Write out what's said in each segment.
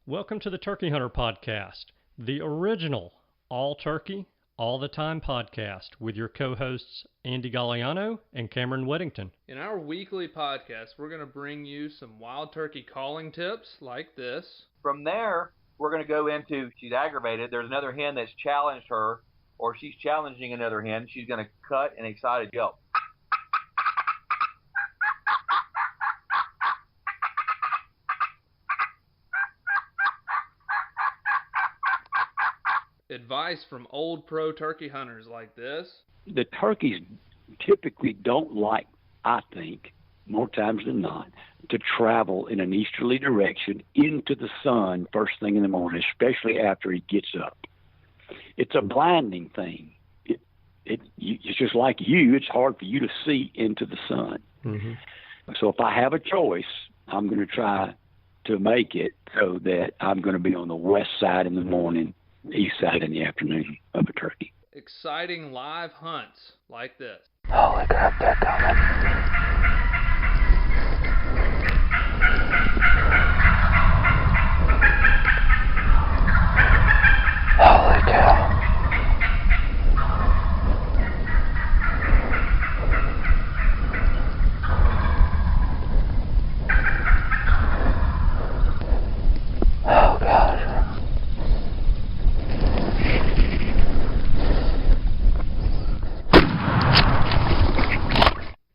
Welcome to the Turkey Hunter Podcast, the original all-turkey, all-the-time podcast with your co-hosts Andy Galliano and Cameron Weddington. In our weekly podcast, we're going to bring you some wild turkey calling tips like this. From there, we're going to go into, she's aggravated, there's another hen that's challenged her, or she's challenging another hen, she's going to cut an excited yelp. Advice from old pro turkey hunters like this. The turkeys typically don't like, I think, more times than not, to travel in an easterly direction into the sun first thing in the morning, especially after he gets up. It's a blinding thing. It's just like you. It's hard for you to see into the sun. Mm-hmm. So if I have a choice, I'm going to try to make it so that I'm going to be on the west side in the morning, east side in the afternoon of a turkey. Exciting live hunts like this. Holy crap, that coming. Holy cow. Oh, God.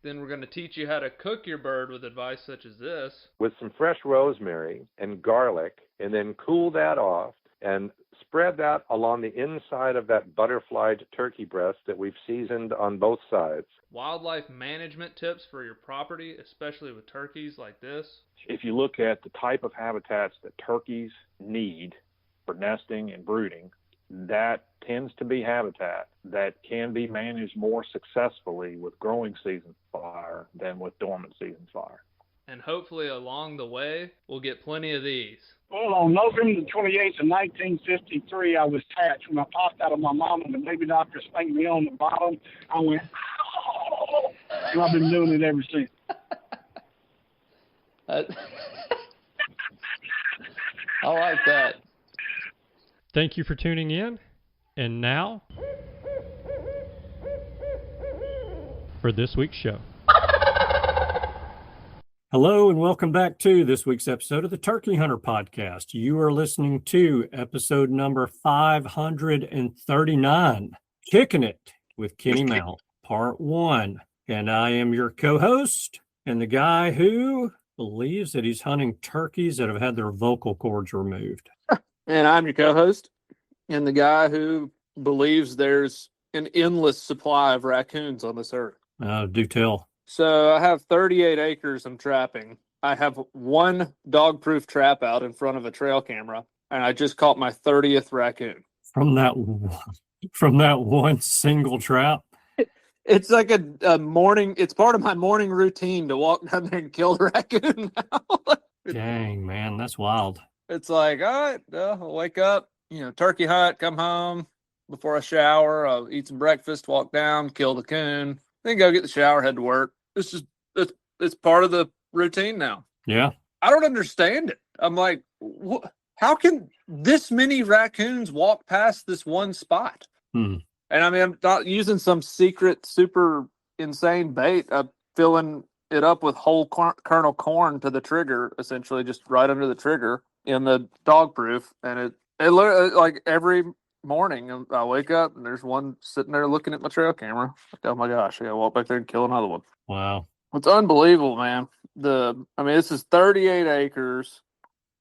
Then we're going to teach you how to cook your bird with advice such as this. With some fresh rosemary and garlic, and then cool that off and spread that along the inside of that butterflied turkey breast that we've seasoned on both sides. Wildlife management tips for your property, especially with turkeys like this. If you look at the type of habitats that turkeys need for nesting and brooding, that tends to be habitat that can be managed more successfully with growing season fire than with dormant season fire. And hopefully along the way, we'll get plenty of these. Well, on November the 28th of 1953, I was attached. When I popped out of my mom and the baby doctor spanked me on the bottom, I went, oh! And I've been doing it ever since. I like that. Thank you for tuning in. And now, for this week's show. Hello and welcome back to this week's episode of the Turkey Hunter Podcast. You are listening to episode number 539, Kicking It with Kenny Mount, part 1. And I am your co-host and the guy who believes that he's hunting turkeys that have had their vocal cords removed. And I'm your co-host and the guy who believes there's an endless supply of raccoons on this earth. Do tell. So I have 38 acres I'm trapping. I have one dog-proof trap out in front of a trail camera, and I just caught my 30th raccoon. From that one single trap? It's like a morning, it's part of my morning routine to walk down there and kill the raccoon now. Dang, man, that's wild. It's like, all right, I'll wake up, turkey hunt, come home. Before I shower, I'll eat some breakfast, walk down, kill the coon, then go get the shower, head to work. It's part of the routine now. Yeah. I don't understand it. I'm like, how can this many raccoons walk past this one spot? And I mean, I'm not using some secret, super insane bait. I'm filling it up with whole kernel corn to the trigger, essentially just right under the trigger in the dog proof. And it like every morning I wake up and there's one sitting there looking at my trail camera. Like, oh my gosh, I gotta walk back there and kill another one. Wow. It's unbelievable, man. This is 38 acres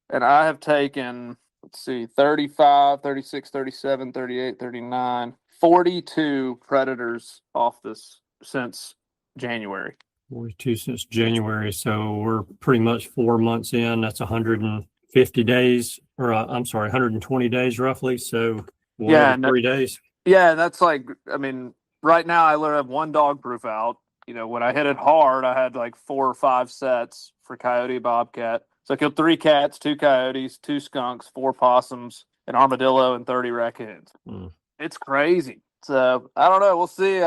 and I have taken, 35, 36, 37, 38, 39, 42 predators off this since January. 42 since January. So we're pretty much 4 months in. That's 150 days, or 120 days roughly. So 3 days. Yeah, that's like, right now I literally have one dog proof out. When I hit it hard, I had like 4 or 5 sets for coyote, bobcat. So I killed 3 cats, 2 coyotes, 2 skunks, 4 possums, an armadillo, and 30 raccoons. It's crazy. So I don't know. We'll see.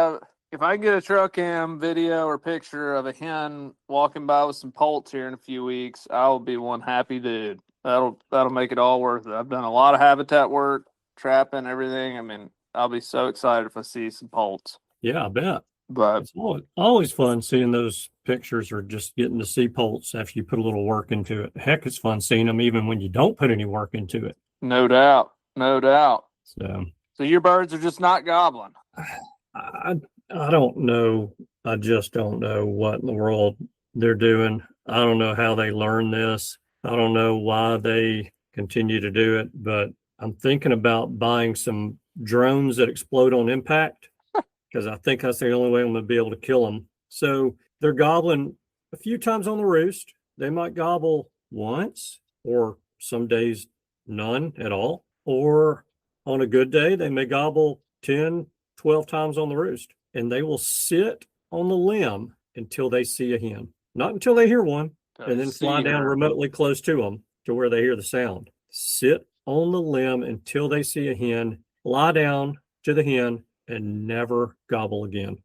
If I can get a trail cam video or picture of a hen walking by with some poults here in a few weeks, I will be one happy dude. that'll make it all worth it. I've done a lot of habitat work, trapping, everything. I mean, I'll be so excited if I see some poults. Yeah, I bet. But It's always fun seeing those pictures or just getting to see poults after you put a little work into it. Heck, it's fun seeing them even when you don't put any work into it. no doubt. So your birds are just not gobbling. I don't know. I just don't know what in the world they're doing. I don't know how they learn this. I don't know why they continue to do it, but I'm thinking about buying some drones that explode on impact because I think that's the only way I'm going to be able to kill them. So they're gobbling a few times on the roost. They might gobble once, or some days none at all. Or on a good day, they may gobble 10, 12 times on the roost. And they will sit on the limb until they see a hen. Not until they hear one, and then fly down remotely close to them to where they hear the sound. Sit on the limb until they see a hen, lie down to the hen, and never gobble again.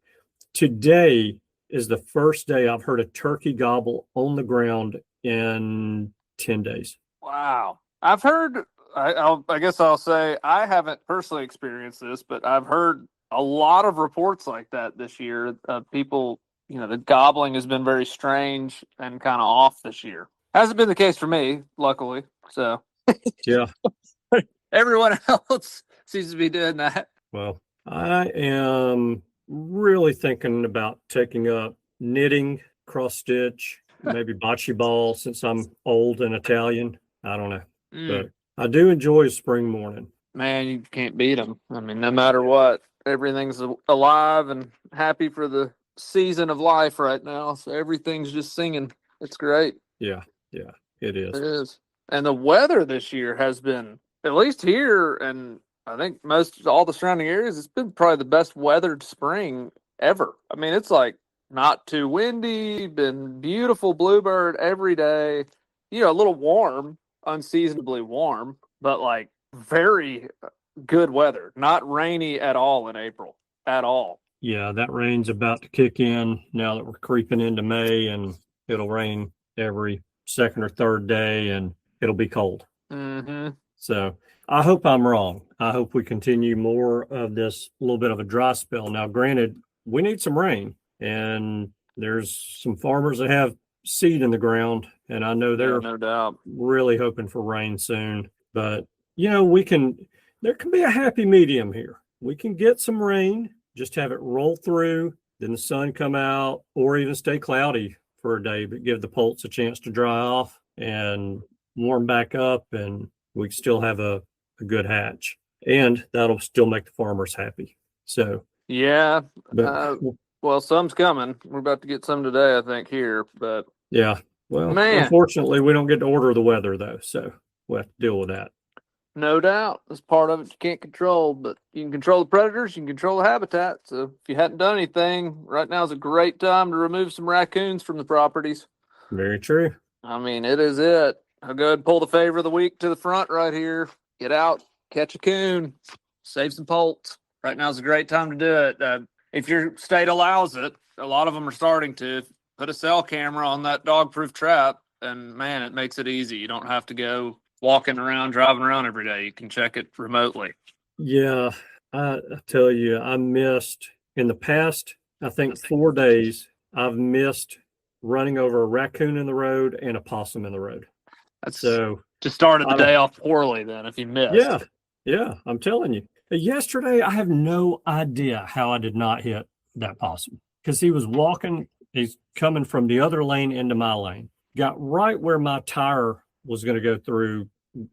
Today is the first day I've heard a turkey gobble on the ground in 10 days. Wow. I've heard, I guess I'll say, I haven't personally experienced this, but I've heard a lot of reports like that this year. People, the gobbling has been very strange and kind of off this year. Hasn't been the case for me, luckily. So, yeah. Everyone else seems to be doing that. Well, I am really thinking about taking up knitting, cross stitch, maybe bocce ball since I'm old and Italian. I don't know. But I do enjoy a spring morning. Man, you can't beat them. I mean, no matter what, everything's alive and happy for the season of life right now. So everything's just singing. It's great. Yeah, it is. It is. And the weather this year has been, at least here, and I think all the surrounding areas, it's been probably the best weathered spring ever. I mean, it's like not too windy, been beautiful bluebird every day. A little warm, unseasonably warm, but like very good weather. Not rainy at all in April, at all. Yeah, that rain's about to kick in now that we're creeping into May, and it'll rain every second or third day, and it'll be cold. Mm-hmm. So I hope I'm wrong. I hope we continue more of this little bit of a dry spell. Now, granted, we need some rain, and there's some farmers that have seed in the ground, and I know they're no doubt really hoping for rain soon. But, there can be a happy medium here. We can get some rain, just have it roll through, then the sun come out, or even stay cloudy for a day, but give the poults a chance to dry off and warm back up, and we still have a good hatch, and that'll still make the farmers happy. So yeah, well, some's coming. We're about to get some today, I think, here. But yeah, well, unfortunately, we don't get to order the weather though, so we'll have to deal with that. No doubt, that's part of it you can't control, but you can control the predators, you can control the habitat. So if you hadn't done anything, right now is a great time to remove some raccoons from the properties. Very true. I mean, it is it. I'll go ahead and pull the favor of the week to the front right here. Get out, catch a coon, save some poults. Right now is a great time to do it. If your state allows it, a lot of them are starting to put a cell camera on that dog-proof trap, and man, it makes it easy. You don't have to go walking around, driving around every day. You can check it remotely. Yeah, I tell you, I missed in the past, I think 4 days, I've missed running over a raccoon in the road and a possum in the road. So just started the day off poorly then if you missed. Yeah, I'm telling you. Yesterday, I have no idea how I did not hit that possum because he was walking, he's coming from the other lane into my lane, got right where my tire was going to go through,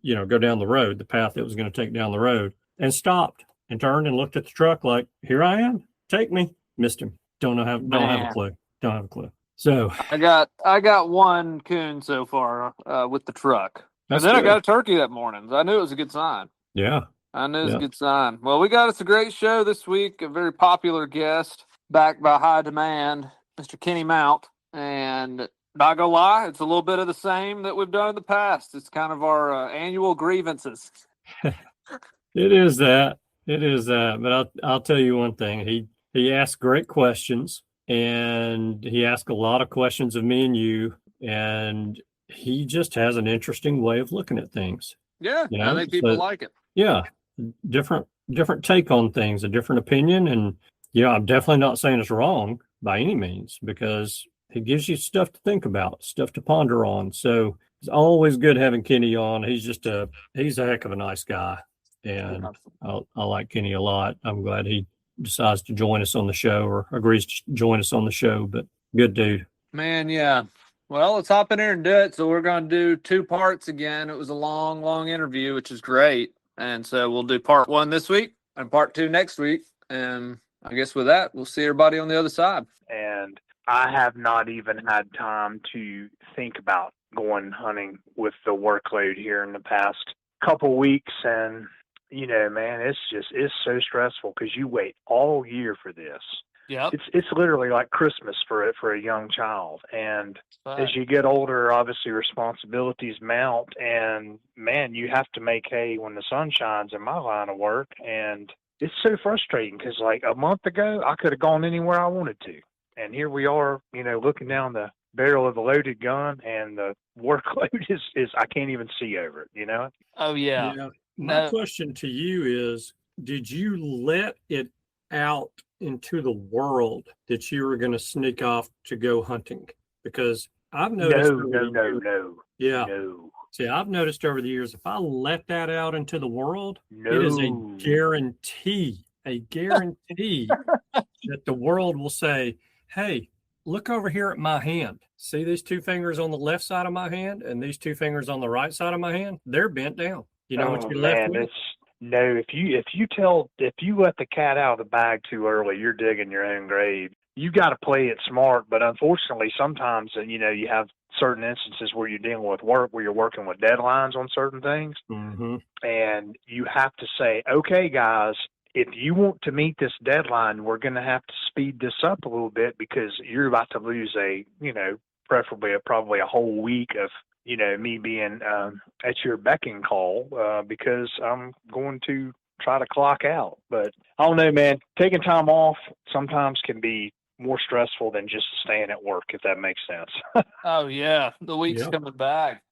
go down the road, the path that was going to take down the road, and stopped and turned and looked at the truck like, here I am, take me. Missed him. Don't have a clue. So I got one coon so far with the truck. And then good. I got a turkey that morning. I knew it was a good sign. Yeah. I knew it was a good sign. Well, we got us a great show this week, a very popular guest, backed by high demand, Mr. Kenny Mount. And not gonna lie, it's a little bit of the same that we've done in the past. It's kind of our annual grievances. It is that. But I'll tell you one thing. He asked great questions, and he asked a lot of questions of me and you. And he just has an interesting way of looking at things. Yeah, You know, I think people so, like it. yeah, different take on things, a different opinion, and I'm definitely not saying it's wrong by any means, because it gives you stuff to think about, stuff to ponder on. So it's always good having Kenny on. He's a heck of a nice guy, and I like Kenny a lot. I'm glad he decides to join us on the show, or agrees to join us on the show. But good dude. Man, yeah. Well, let's hop in here and do it. So we're going to do 2 parts again. It was a long, long interview, which is great. And so we'll do part 1 this week and part 2 next week. And I guess with that, we'll see everybody on the other side. And I have not even had time to think about going hunting with the workload here in the past couple weeks. And, man, it's so stressful because you wait all year for this. Yep. It's literally like Christmas for a young child. And as you get older, obviously responsibilities mount, and man, you have to make hay when the sun shines in my line of work. And it's so frustrating because like a month ago, I could have gone anywhere I wanted to. And here we are, looking down the barrel of a loaded gun, and the workload is I can't even see over it, Oh, yeah. My question to you is, did you let it out into the world that you were going to sneak off to go hunting? Because I've noticed. No. Yeah. No. See, I've noticed over the years, if I let that out into the world, No. it is a guarantee that the world will say, hey, look over here at my hand. See these 2 fingers on the left side of my hand and these 2 fingers on the right side of my hand? They're bent down. You know what you're left with? No, if you let the cat out of the bag too early, you're digging your own grave. You got to play it smart, but unfortunately, sometimes you have certain instances where you're dealing with work, where you're working with deadlines on certain things, and you have to say, okay, guys, if you want to meet this deadline, we're going to have to speed this up a little bit because you're about to lose probably a whole week of me being at your beck and call because I'm going to try to clock out. But I don't know, man. Taking time off sometimes can be more stressful than just staying at work, if that makes sense. Oh, yeah. The week's coming back.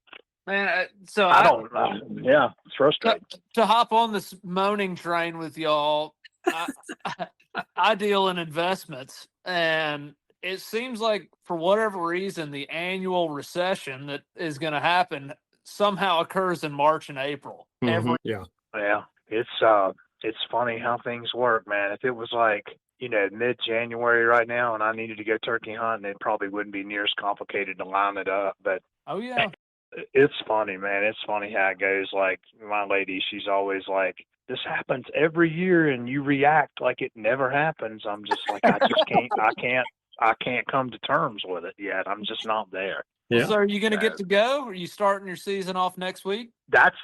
Man, so I don't know. Yeah, it's frustrating. To hop on this moaning train with y'all, I deal in investments, and it seems like for whatever reason, the annual recession that is going to happen somehow occurs in March and April. Yeah. It's funny how things work, man. If it was like, mid-January right now and I needed to go turkey hunting, it probably wouldn't be near as complicated to line it up. But oh, yeah. It's funny, man. It's funny how it goes. Like my lady, she's always like, this happens every year and you react like it never happens. I'm just like, I can't come to terms with it yet. I'm just not there. Yeah. So are you going to get to go? Are you starting your season off next week? That's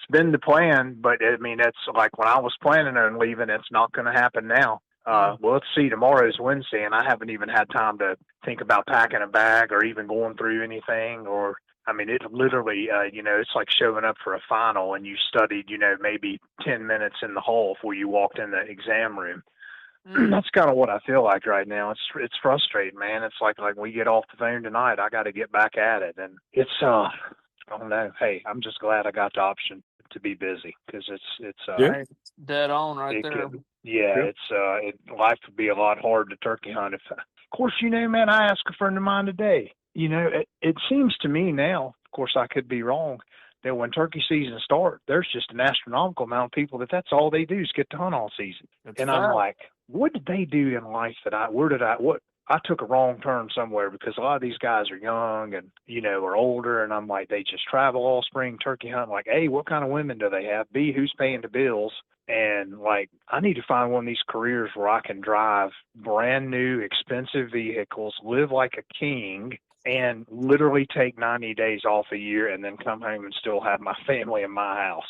been the plan, but I mean, it's like when I was planning on leaving, it's not going to happen now. Well, let's see, tomorrow's Wednesday, and I haven't even had time to think about packing a bag or even going through anything. Or, I mean, it literally, it's like showing up for a final and you studied, maybe 10 minutes in the hall before you walked in the exam room. That's kind of what I feel like right now. It's frustrating, man. It's like we get off the phone tonight, I got to get back at it, and it's I don't know. Hey, I'm just glad I got the option to be busy because it's dead on right there. Life would be a lot harder to turkey hunt if. Of course, man, I asked a friend of mine today. It seems to me now. Of course, I could be wrong. That when turkey season starts, there's just an astronomical amount of people that's all they do is get to hunt all season. I'm like, what did they do in life I took a wrong turn somewhere because a lot of these guys are young and, are older. And I'm like, they just travel all spring turkey hunting. Like, A, what kind of women do they have? B, who's paying the bills? And like, I need to find one of these careers where I can drive brand new, expensive vehicles, live like a king, and literally take 90 days off a year and then come home and still have my family in my house.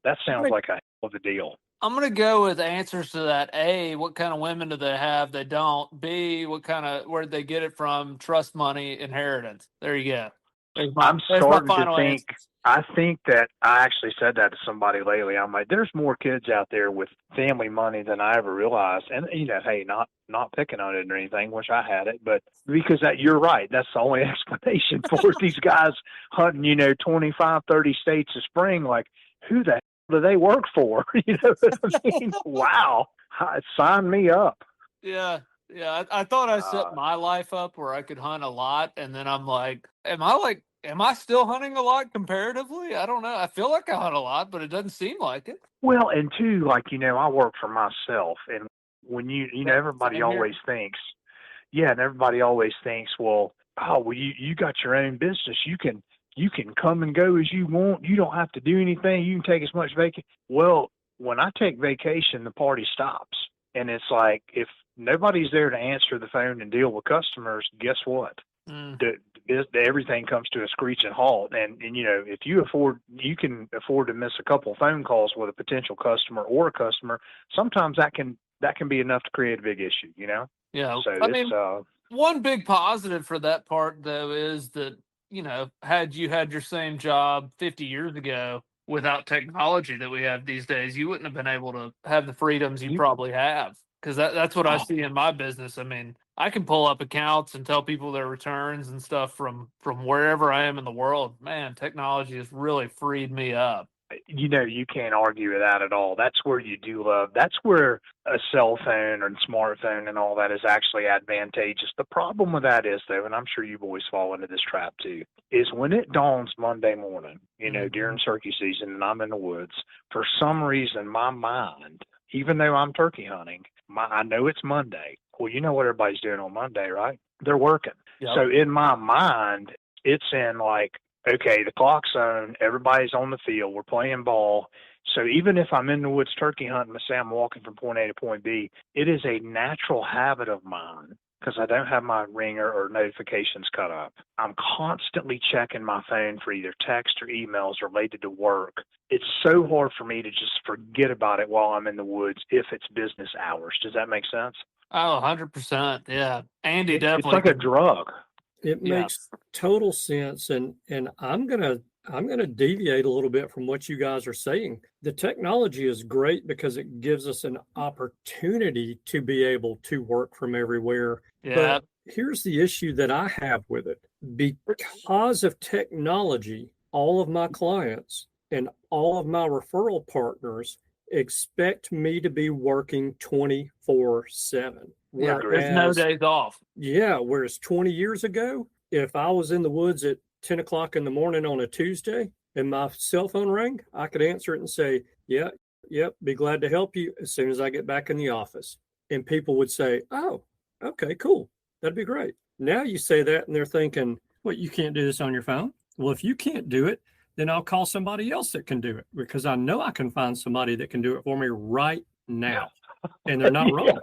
That sounds like a hell of a deal. I'm going to go with answers to that. A, what kind of women do they have? They don't. B, where'd they get it from? Trust money, inheritance. There you go. I'm There's my starting to final think. answer. I think that I actually said that to somebody lately. I'm like, there's more kids out there with family money than I ever realized. And hey, not picking on it or anything. Wish I had it, but because you're right. That's the only explanation for these guys hunting, 25, 30 states a spring. Like, who the hell do they work for? You know what I mean? Wow, sign me up. Yeah. Yeah, I thought I set my life up where I could hunt a lot, and then I'm like, am I still hunting a lot comparatively? I don't know. I feel like I hunt a lot, but it doesn't seem like it. Well, and two, I work for myself, and when everybody Same here. always thinks, and everybody always thinks, well, you got your own business, you can come and go as you want, you don't have to do anything, you can take as much vacation. Well, when I take vacation, the party stops, and it's like if nobody's there to answer the phone and deal with customers, guess what? Everything comes to a screeching halt. And if you can afford to miss a couple phone calls with a potential customer or a customer, sometimes that can be enough to create a big issue, Yeah. So one big positive for that part, though, is that, had you had your same job 50 years ago without technology that we have these days, you wouldn't have been able to have the freedoms you probably have. Because that's what I see in my business. I mean, I can pull up accounts and tell people their returns and stuff from wherever I am in the world. Man, technology has really freed me up. You can't argue with that at all. That's where you do love. That's where a cell phone and smartphone and all that is actually advantageous. The problem with that is, though, and I'm sure you boys fall into this trap too, is when it dawns Monday morning, during turkey season and I'm in the woods, for some reason my mind, even though I'm turkey hunting, I know it's Monday. Well, you know what everybody's doing on Monday, right? They're working. Yep. So in my mind, it's in like, okay, the clock's on, everybody's on the field, we're playing ball. So even if I'm in the woods turkey hunting, let's say I'm walking from point A to point B, it is a natural habit of mine because I don't have my ringer or notifications cut up. I'm constantly checking my phone for either text or emails related to work. It's so hard for me to just forget about it while I'm in the woods if it's business hours. Does that make sense? Oh, 100%. Yeah. Andy It's definitely. like a drug. It makes total sense, and I'm gonna deviate a little bit from what you guys are saying. The technology is great because it gives us an opportunity to be able to work from everywhere. Yeah. But here's the issue that I have with it. Because of technology, all of my clients and all of my referral partners expect me to be working 24/7. Yeah, there's no days off. Yeah, whereas 20 years ago, if I was in the woods at 10 o'clock in the morning on a Tuesday and my cell phone rang, I could answer it and say, yep, be glad to help you as soon as I get back in the office. And people would say, oh, okay, cool. That'd be great. Now you say that and they're thinking, well, you can't do this on your phone. Well, if you can't do it, then I'll call somebody else that can do it because I know I can find somebody that can do it for me right now. And they're not wrong.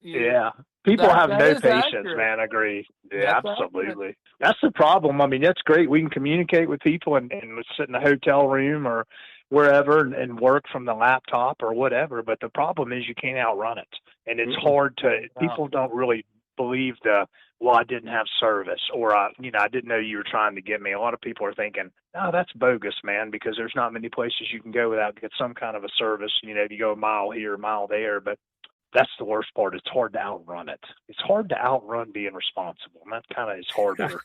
Yeah. People have no patience, accurate. man. I agree. Yeah, That's absolutely. accurate. That's the problem. I mean, that's great. We can communicate with people and sit in a hotel room or wherever and work from the laptop or whatever. But the problem is you can't outrun it. And it's hard to, people don't really believe I didn't have service or, I didn't know you were trying to get me. A lot of people are thinking, oh, that's bogus, man, because there's not many places you can go without get some kind of a service. You go a mile here, a mile there, but that's the worst part. It's hard to outrun it. It's hard to outrun being responsible. And that kind of is hard for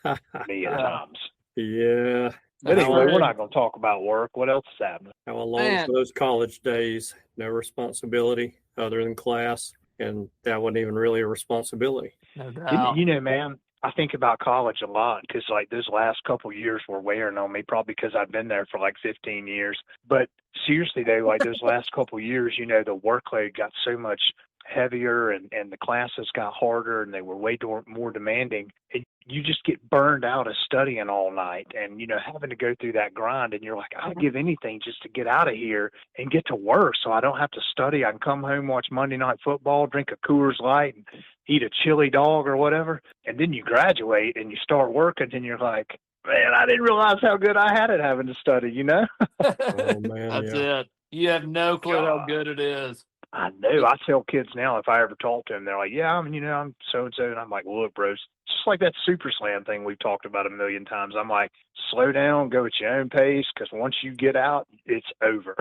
me at times. Yeah. But anyway, we're not going to talk about work. What else is happening? How long for those college days? No responsibility other than class. And that wasn't even really a responsibility. No doubt. Man, I think about college a lot because like those last couple of years were wearing on me, probably because I've been there for like 15 years. But seriously, though, like those last couple of years, the workload got so much heavier and the classes got harder and they were way more demanding. And you just get burned out of studying all night and, having to go through that grind. And you're like, I'd give anything just to get out of here and get to work so I don't have to study. I can come home, watch Monday Night Football, drink a Coors Light, and eat a chili dog or whatever. And then you graduate and you start working and you're like, man, I didn't realize how good I had it having to study, Oh, man. That's it. You have no clue how good it is. I know. I tell kids now, if I ever talk to them, they're like, yeah, I'm so and so. And I'm like, well, look, bros, just like that super slam thing we've talked about a million times. I'm like, slow down, go at your own pace, because once you get out, it's over.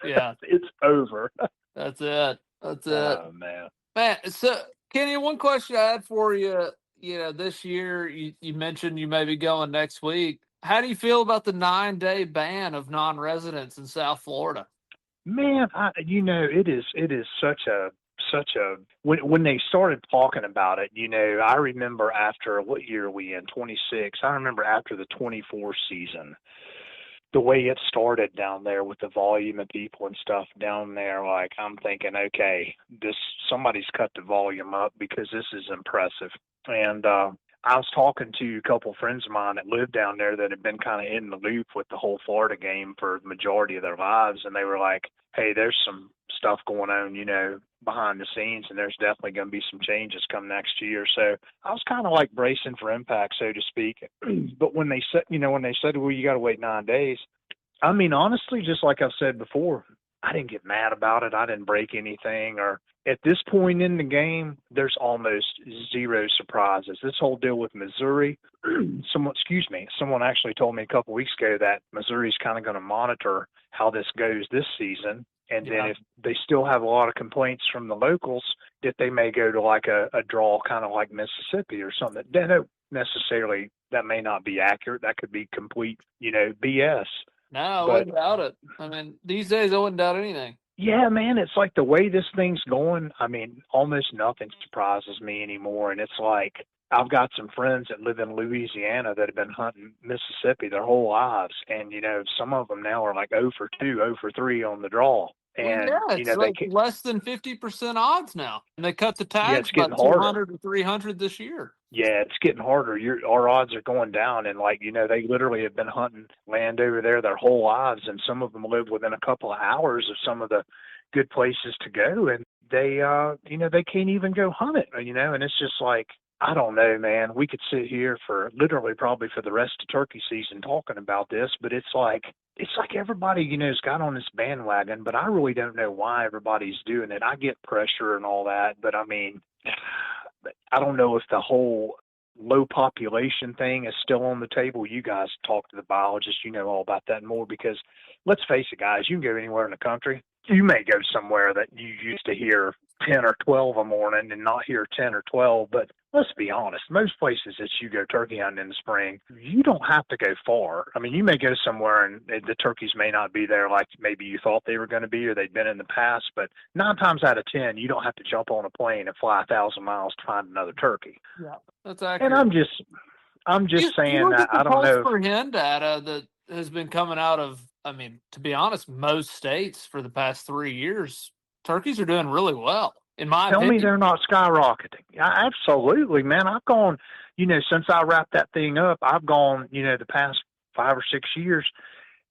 Yeah. It's over. That's it. That's it. Oh, man. Man, so Kenny, one question I had for you, this year, you mentioned you may be going next week. How do you feel about the 9-day ban of non-residents in South Florida? Man, it is such a when they started talking about it, I remember after, what year are we in, 26? I remember after the 24 season, the way it started down there with the volume of people and stuff down there, like I'm thinking, okay, somebody's cut the volume up because this is impressive. And I was talking to a couple of friends of mine that lived down there that had been kind of in the loop with the whole Florida game for the majority of their lives, and they were like, hey, there's some stuff going on, behind the scenes, and there's definitely going to be some changes come next year. So I was kind of like bracing for impact, so to speak. But when they said, well, you got to wait 9 days, I mean, honestly, just like I've said before, I didn't get mad about it. I didn't break anything. Or at this point in the game, there's almost zero surprises. This whole deal with Missouri, someone actually told me a couple weeks ago that Missouri's kind of going to monitor how this goes this season. And then if they still have a lot of complaints from the locals, that they may go to like a draw kind of like Mississippi or something. That may not be accurate. That could be complete, BS. No, I wouldn't doubt it. I mean, these days I wouldn't doubt anything. Yeah, man, it's like the way this thing's going. I mean, almost nothing surprises me anymore. And it's like I've got some friends that live in Louisiana that have been hunting Mississippi their whole lives. And, some of them now are like 0 for 2, 0 for 3 on the draw. And, it's like less than 50% odds now. And they cut the tags about 200 to 300 this year. Yeah, it's getting harder. Our odds are going down, and they literally have been hunting land over there their whole lives, and some of them live within a couple of hours of some of the good places to go, and they they can't even go hunt it, and it's just like, I don't know, man. We could sit here for literally probably for the rest of turkey season talking about this, but it's like everybody, has got on this bandwagon, but I really don't know why everybody's doing it. I get pressure and all that, but I mean, I don't know if the whole low population thing is still on the table. You guys talk to the biologists, you know all about that more, because let's face it, guys, you can go anywhere in the country. You may go somewhere that you used to hear 10 or 12 a morning and not hear 10 or 12, but let's be honest, most places that you go turkey hunting in the spring, you don't have to go far. I mean, you may go somewhere and the turkeys may not be there like maybe you thought they were going to be or they'd been in the past, but 9 times out of 10, you don't have to jump on a plane and fly 1,000 miles to find another turkey. Yeah, that's accurate. And I'm just saying that I don't know. For hen data that has been coming out of, I mean, to be honest, most states for the past 3 years, turkeys are doing really well. In my opinion. Tell me they're not skyrocketing. Absolutely, man. I've gone, since I wrapped that thing up, I've gone, the past 5 or 6 years,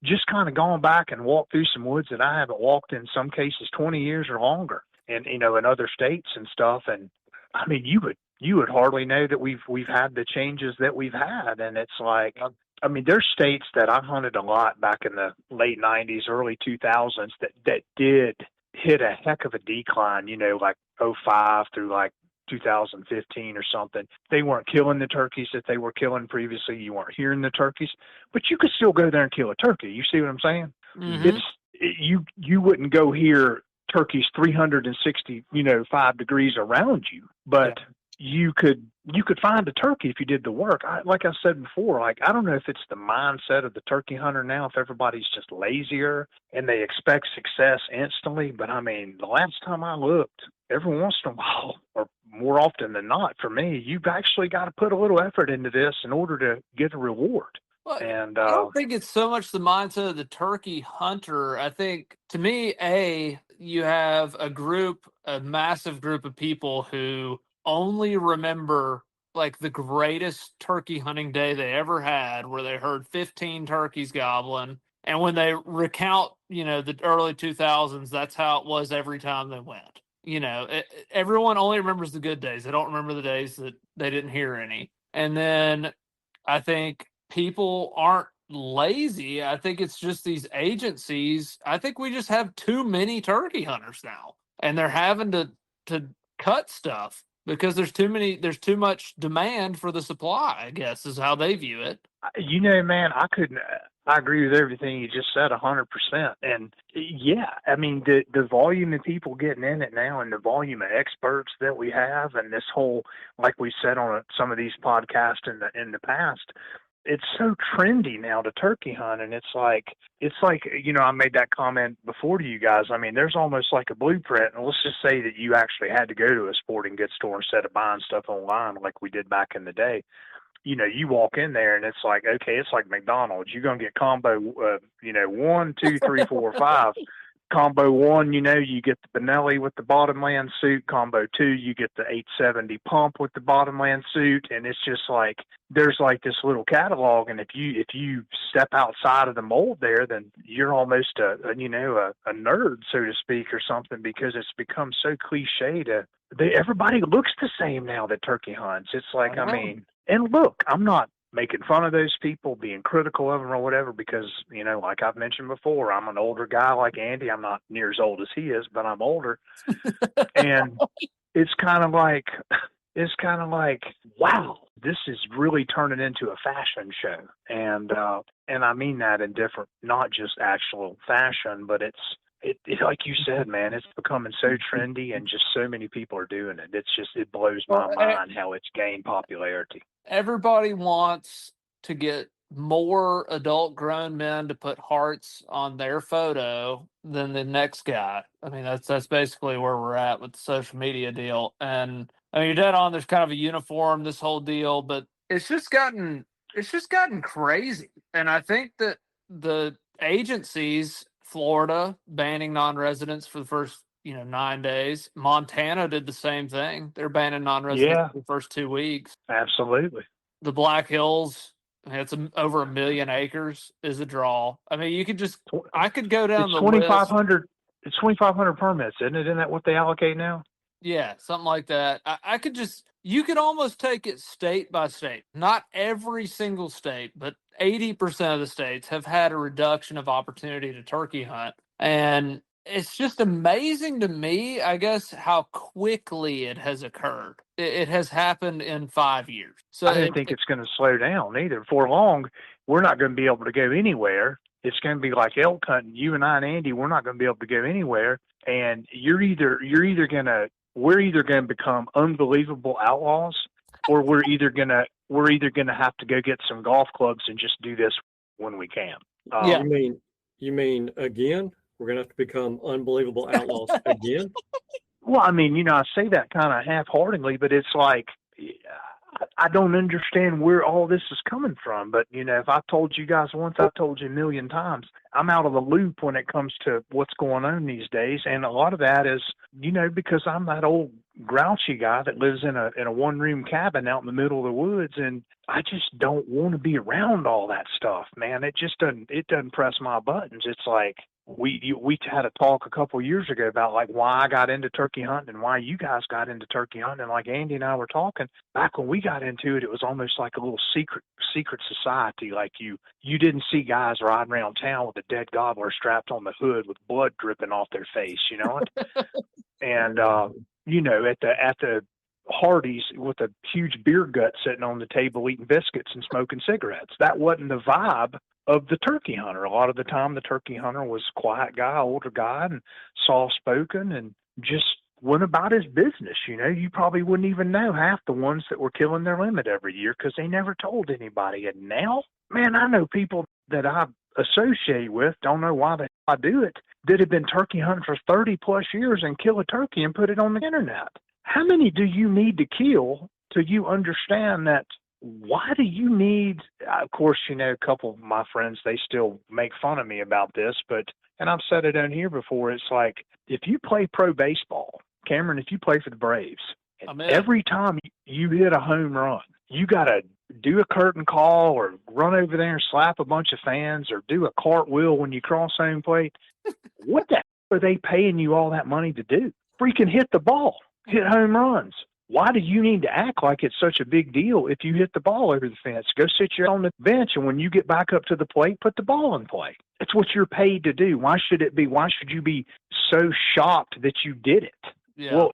just kind of gone back and walked through some woods that I haven't walked in some cases 20 years or longer, and in other states and stuff. And I mean, you would hardly know that we've had the changes that we've had, and it's like, I mean, there's states that I hunted a lot back in the late 90s, early 2000s that did hit a heck of a decline, like 05 through like 2015 or something. They weren't killing the turkeys that they were killing previously. You weren't hearing the turkeys, but you could still go there and kill a turkey. You see what I'm saying? Mm-hmm. You wouldn't go hear turkeys 365 degrees around you, but you could find a turkey if you did the work. Like I said before, like, I don't know if it's the mindset of the turkey hunter now, if everybody's just lazier and they expect success instantly. But I mean, the last time I looked, every once in a while, or more often than not for me, you've actually got to put a little effort into this in order to get a reward. Well, and I don't think it's so much the mindset of the turkey hunter. I think, to me, you have a massive group of people who only remember like the greatest turkey hunting day they ever had, where they heard 15 turkeys gobbling. And when they recount, the early 2000s, that's how it was every time they went. Everyone only remembers the good days. They don't remember the days that they didn't hear any. And then I think people aren't lazy. I think it's just these agencies. I think we just have too many turkey hunters now. and they're having to cut stuff because there's too much demand for the supply, I guess, is how they view it. Man, I agree with everything you just said 100%. And yeah, I mean, the volume of people getting in it now and the volume of experts that we have and this whole, like we said on some of these podcasts in the past, it's so trendy now to turkey hunt. And it's like, I made that comment before to you guys. I mean, there's almost like a blueprint. And let's just say that you actually had to go to a sporting goods store instead of buying stuff online like we did back in the day. You walk in there and it's like, okay, it's like McDonald's. You're going to get combo, 1, 2, 3, 4, 5. Combo 1, you get the Benelli with the bottomland suit. Combo 2, you get the 870 pump with the bottomland suit. And it's just like, there's like this little catalog. And if you step outside of the mold there, then you're almost a nerd, so to speak, or something, because it's become so cliche everybody looks the same now that turkey hunts. It's like, I mean, and look, I'm not making fun of those people, being critical of them or whatever, because, like I've mentioned before, I'm an older guy like Andy. I'm not near as old as he is, but I'm older. And it's kind of like, wow, this is really turning into a fashion show. And I mean that in different, not just actual fashion, but it, like you said, man, it's becoming so trendy and just so many people are doing it. It blows my mind how it's gained popularity. Everybody wants to get more adult grown men to put hearts on their photo than the next guy. I mean, that's basically where we're at with the social media deal. And I mean, you're dead on. There's kind of a uniform, this whole deal, but it's just gotten crazy. And I think that the agencies, Florida banning non-residents for the first 9 days. Montana did the same thing. They're banning non-residents for the first 2 weeks. Absolutely. The Black Hills, it's over 1 million acres, is a draw. I mean, I could go down the 2,500. list. It's 2,500 permits, isn't it? Isn't that what they allocate now? Yeah, something like that. You could almost take it state by state. Not every single state, but 80% of the states have had a reduction of opportunity to turkey hunt. And it's just amazing to me, I guess, how quickly it has occurred. It has happened in 5 years. So I didn't think it's going to slow down either. For long, we're not going to be able to go anywhere. It's going to be like elk hunting. You and I and Andy, we're not going to be able to go anywhere. And we're either going to become unbelievable outlaws, or we're either going to have to go get some golf clubs and just do this when we can. Yeah. You mean again? We're going to have to become unbelievable outlaws again? Well, I mean, I say that kind of half-heartedly, but it's like, I don't understand where all this is coming from. But, if I told you guys once, I've told you a million times, I'm out of the loop when it comes to what's going on these days. And a lot of that is, because I'm that old grouchy guy that lives in a one-room cabin out in the middle of the woods. And I just don't want to be around all that stuff, man. It doesn't press my buttons. It's like, we had a talk a couple of years ago about like why I got into turkey hunting and why you guys got into turkey hunting. And like Andy and I were talking back when we got into it, it was almost like a little secret society. Like you didn't see guys riding around town with a dead gobbler strapped on the hood with blood dripping off their face, and at the Hardee's with a huge beer gut sitting on the table eating biscuits and smoking cigarettes. That wasn't the vibe of the turkey hunter. A lot of the time the turkey hunter was a quiet guy, older guy, and soft-spoken and just went about his business. You probably wouldn't even know half the ones that were killing their limit every year because they never told anybody. And now, man, I know people that I associate with, don't know why I do it, that have been turkey hunting for 30-plus years and kill a turkey and put it on the internet. How many do you need to kill till you understand that? Why do you need, of course, a couple of my friends, they still make fun of me about this, and I've said it on here before, it's like, if you play pro baseball, Cameron, if you play for the Braves, every time you hit a home run, you got to do a curtain call or run over there and slap a bunch of fans or do a cartwheel when you cross home plate. What the hell are they paying you all that money to do? Freaking hit the ball, hit home runs. why do you need to act like it's such a big deal if you hit the ball over the fence? Go sit you on the bench, and when you get back up to the plate, put the ball in play. It's what you're paid to do. Why should you be so shocked that you did it? Yeah. Well,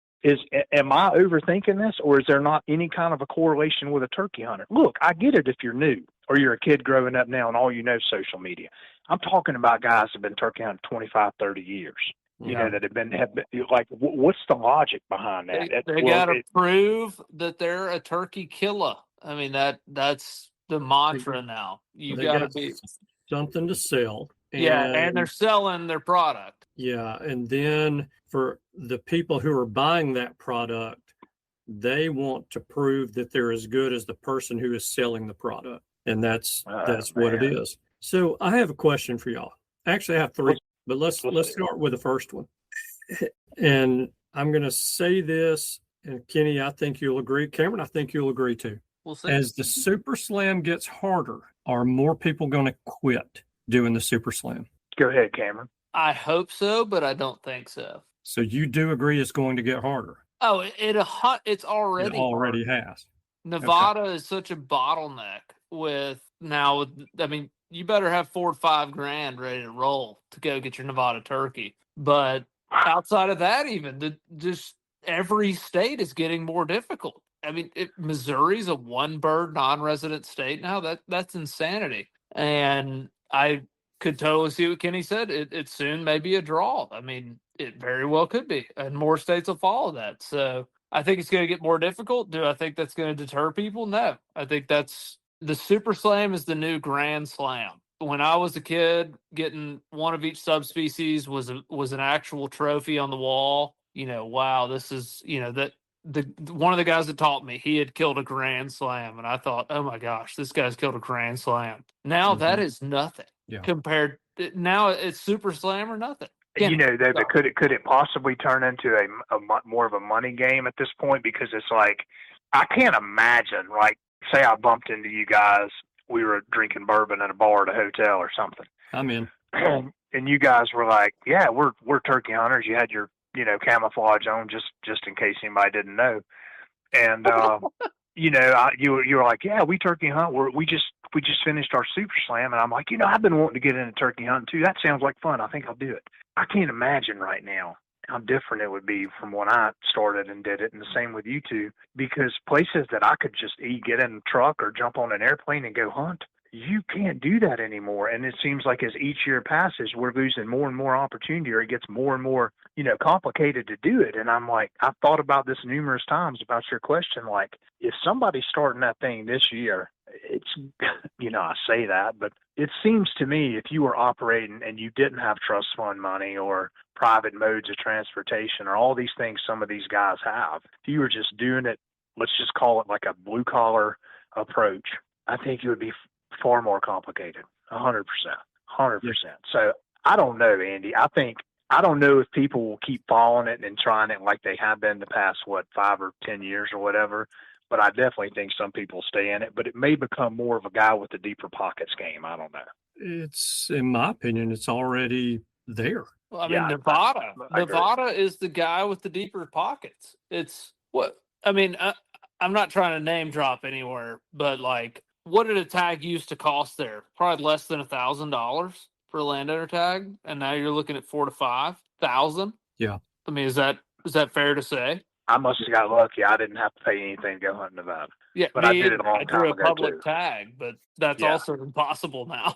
am I overthinking this, or is there not any kind of a correlation with a turkey hunter? Look, I get it if you're new or you're a kid growing up now and all you know is social media. I'm talking about guys that have been turkey hunting 25, 30 years. You know, that have been like, what's the logic behind that? They got to prove that they're a turkey killer. I mean, that's the mantra now. You got to be something to sell. And they're selling their product. Yeah, and then for the people who are buying that product, they want to prove that they're as good as the person who is selling the product, and that's what it is. So I have a question for y'all. Actually, I have three, but let's start with the first one. And I'm going to say this, and Kenny, I think you'll agree. Cameron, I think you'll agree too. We'll see. As the Super Slam gets harder, are more people going to quit doing the Super Slam? Go ahead, Cameron. I hope so, but I don't think so. So you do agree it's going to get harder? Oh, it's already has. Nevada is such a bottleneck I mean, you better have $4 or $5 grand ready to roll to go get your Nevada turkey. But outside of that, even just every state is getting more difficult. I mean, Missouri's a one-bird non-resident state now. That's insanity. And I could totally see what Kenny said. It soon may be a draw. I mean, it very well could be, and more states will follow that. So I think it's going to get more difficult. Do I think that's going to deter people? No. I think the Super Slam is the new Grand Slam. When I was a kid, getting one of each subspecies was an actual trophy on the wall. You know, wow, this is, you know, that one of the guys that taught me, he had killed a Grand Slam, and I thought, oh my gosh, this guy's killed a Grand Slam. Now that is nothing compared. Now it's Super Slam or nothing. You know, David, could it possibly turn into a more of a money game at this point? Because it's like, I can't imagine, like, say I bumped into you guys, we were drinking bourbon at a bar at a hotel or something. I'm in. And you guys were like, yeah, we're turkey hunters. You had your, you know, camouflage on just in case anybody didn't know. And, you know, you were like, yeah, we turkey hunt. We just finished our Super Slam. And I'm like, you know, I've been wanting to get into turkey hunting too. That sounds like fun. I think I'll do it. I can't imagine right now how different it would be from when I started and did it. And the same with you two, because places that I could just get in a truck or jump on an airplane and go hunt, you can't do that anymore. And it seems like as each year passes, we're losing more and more opportunity, or it gets more and more, you know, complicated to do it. And I'm like, I've thought about this numerous times about your question. Like, if somebody's starting that thing this year, it's, you know, I say that, but it seems to me if you were operating and you didn't have trust fund money or private modes of transportation or all these things some of these guys have, if you were just doing it, let's just call it like a blue collar approach, I think it would be far more complicated. 100%. So I don't know, Andy. I don't know if people will keep following it and trying it like they have been the past, 5 or 10 years or whatever. But I definitely think some people stay in it. But it may become more of a guy with the deeper pockets game. I don't know. It's, in my opinion, it's already there. Well, I mean, Nevada is the guy with the deeper pockets. It's what I mean. I'm not trying to name drop anywhere, but like, what did a tag used to cost there? Probably less than $1,000 for a landowner tag, and now you're looking at $4,000 to $5,000. Yeah. I mean, is that fair to say? I must have got lucky. I didn't have to pay anything to go hunt Nevada. Yeah, but I did it a long time ago I drew a public too. Tag, but that's also impossible now.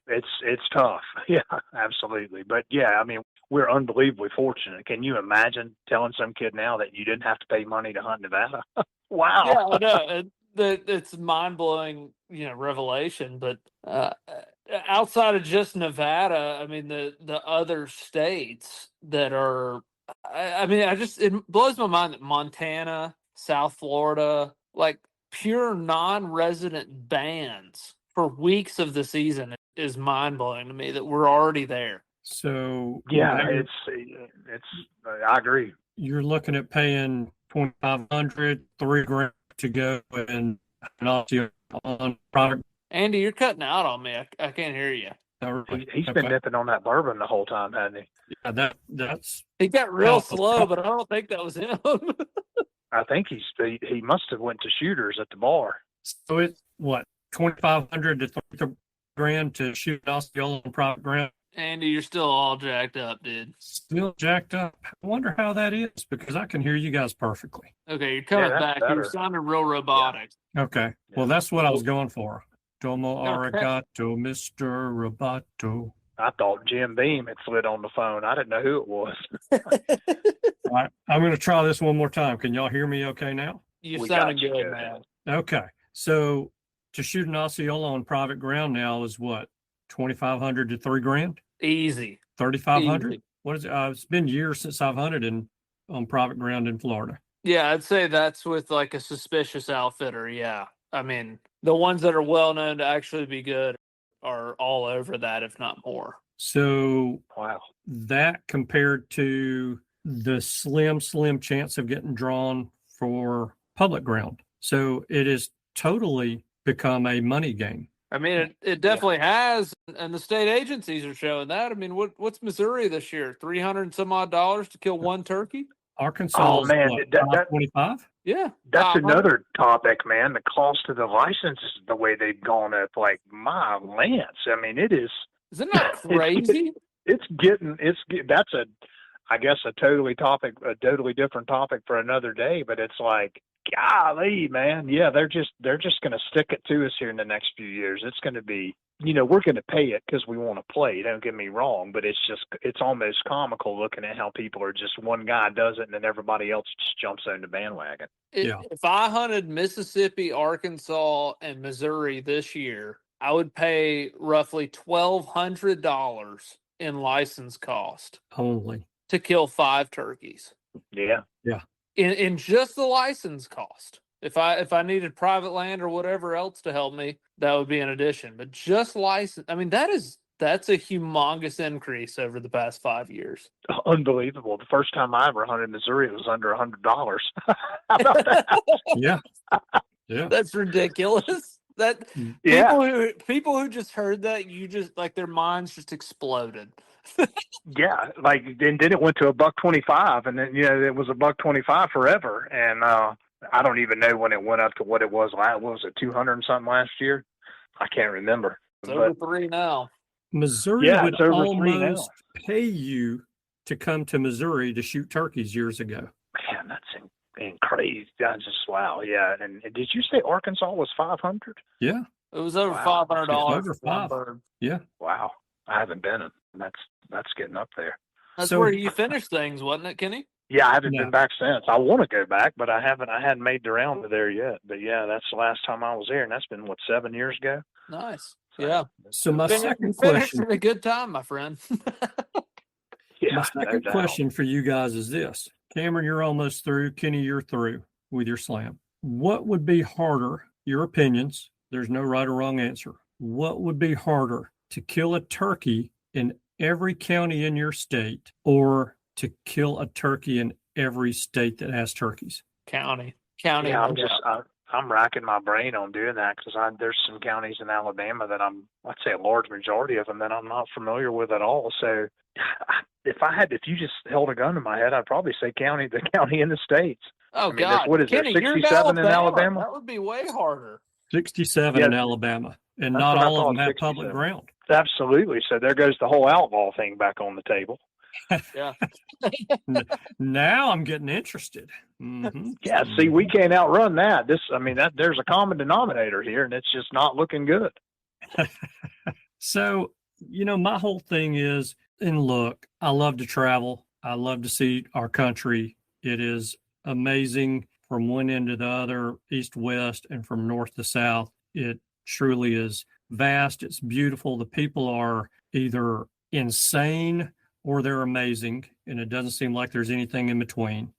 It's tough. Yeah, absolutely. But yeah, I mean, we're unbelievably fortunate. Can you imagine telling some kid now that you didn't have to pay money to hunt Nevada? Wow. Yeah, I know. It's mind-blowing, you know, revelation. But outside of just Nevada, I mean, the other states that are, I mean, it blows my mind that Montana, South Florida, like pure non-resident bans for weeks of the season is mind-blowing to me that we're already there. So yeah, it's I agree. You're looking at paying $2,500, $3,000 to go and on product. Andy, you're cutting out on me. I can't hear you. He's been nipping on that bourbon the whole time, hasn't he? Yeah, that's. He got real slow, but I don't think that was him. I think he must have went to shooters at the bar. So it's what, 2,500 to 3 grand to shoot an Osceola on private ground? Andy, you're still all jacked up, dude. Still jacked up. I wonder how that is because I can hear you guys perfectly. Okay, you're coming that's back. better. You're sounding real robotic. Okay. Well, that's what I was going for. Domo Okay. arigato, Mr. Roboto. I thought Jim Beam had slid on the phone. I didn't know who it was. All right. I'm going to try this one more time. Can y'all hear me okay now? You We sounded got you good, good. man. Okay. So to shoot an Osceola on private ground now is what? 2,500 to 3 grand? Easy. 3,500? Easy. What is it? It's been years since I've hunted on private ground in Florida. Yeah, I'd say that's with like a suspicious outfitter. Yeah. I mean, the ones that are well known to actually be good are all over that, if not more. So Wow. that compared to the slim chance of getting drawn for public ground. So it has totally become a money game. I mean, it definitely has, and the state agencies are showing that. I mean, what's Missouri this year? $300 and some odd to kill one turkey? Arkansas Oh, is man, what, that- 525? Yeah. That's 500. another topic, man. The cost of the license, the way they've gone up, like, my lance. I mean, it is. Isn't that crazy? That's I guess a totally different topic for another day, but it's like, golly, man. Yeah, they're just going to stick it to us here in the next few years. It's going to be, we're going to pay it because we want to play. Don't get me wrong, but it's almost comical looking at how people are just, one guy does it and then everybody else just jumps on the bandwagon. If I hunted Mississippi, Arkansas, and Missouri this year, I would pay roughly $1,200 in license cost Only. to kill 5 turkeys. Yeah. In just the license cost. If I needed private land or whatever else to help me, that would be an addition. But just license, I mean, that's a humongous increase over the past 5 years. Unbelievable. The first time I ever hunted Missouri, it was under $100. How about that? Yeah. That's ridiculous. That people who just heard that, you just like their minds just exploded. Yeah, like and then it went to $1.25, and then it was $1.25 forever. And I don't even know when it went up to what it was. What was it, 200 and something last year? I can't remember. It's over 3 now. Missouri would it's over 3 now. almost pay you to come to Missouri to shoot turkeys years ago. Man, that's crazy. That's just wow. Yeah, and did you say Arkansas was 500? Yeah, it was over Wow. $500. Over 5. Yeah. Wow, I haven't been. That's getting up there. That's where you finished things, wasn't it, Kenny? Yeah, I haven't been back since. I want to go back, but I hadn't made the round to there yet. But yeah, that's the last time I was there, and that's been 7 years ago. Nice. So, yeah. So my second Finished question, in a good time, my friend. my second question for you guys is this: Cameron, you're almost through. Kenny, you're through with your slam. What would be harder? Your opinions. There's no right or wrong answer. What would be harder, to kill a turkey in every county in your state, or to kill a turkey in every state that has turkeys? County. Yeah, I'm racking my brain on doing that because there's some counties in Alabama that I'd say a large majority of them that I'm not familiar with at all. So if you just held a gun to my head, I'd probably say the county in the States. Oh, I mean, God. what is Kenny, there, 67 in Alabama? That would be way harder. 67 in Alabama, and not all of them have public ground. Absolutely. So there goes the whole outlaw thing back on the table. Yeah. Now I'm getting interested. Mm-hmm. Yeah. See, we can't outrun that. There's a common denominator here, and it's just not looking good. So, my whole thing is, and look, I love to travel. I love to see our country. It is amazing from one end to the other, east, west, and from north to south. It truly is vast. It's beautiful. The people are either insane or they're amazing, and it doesn't seem like there's anything in between.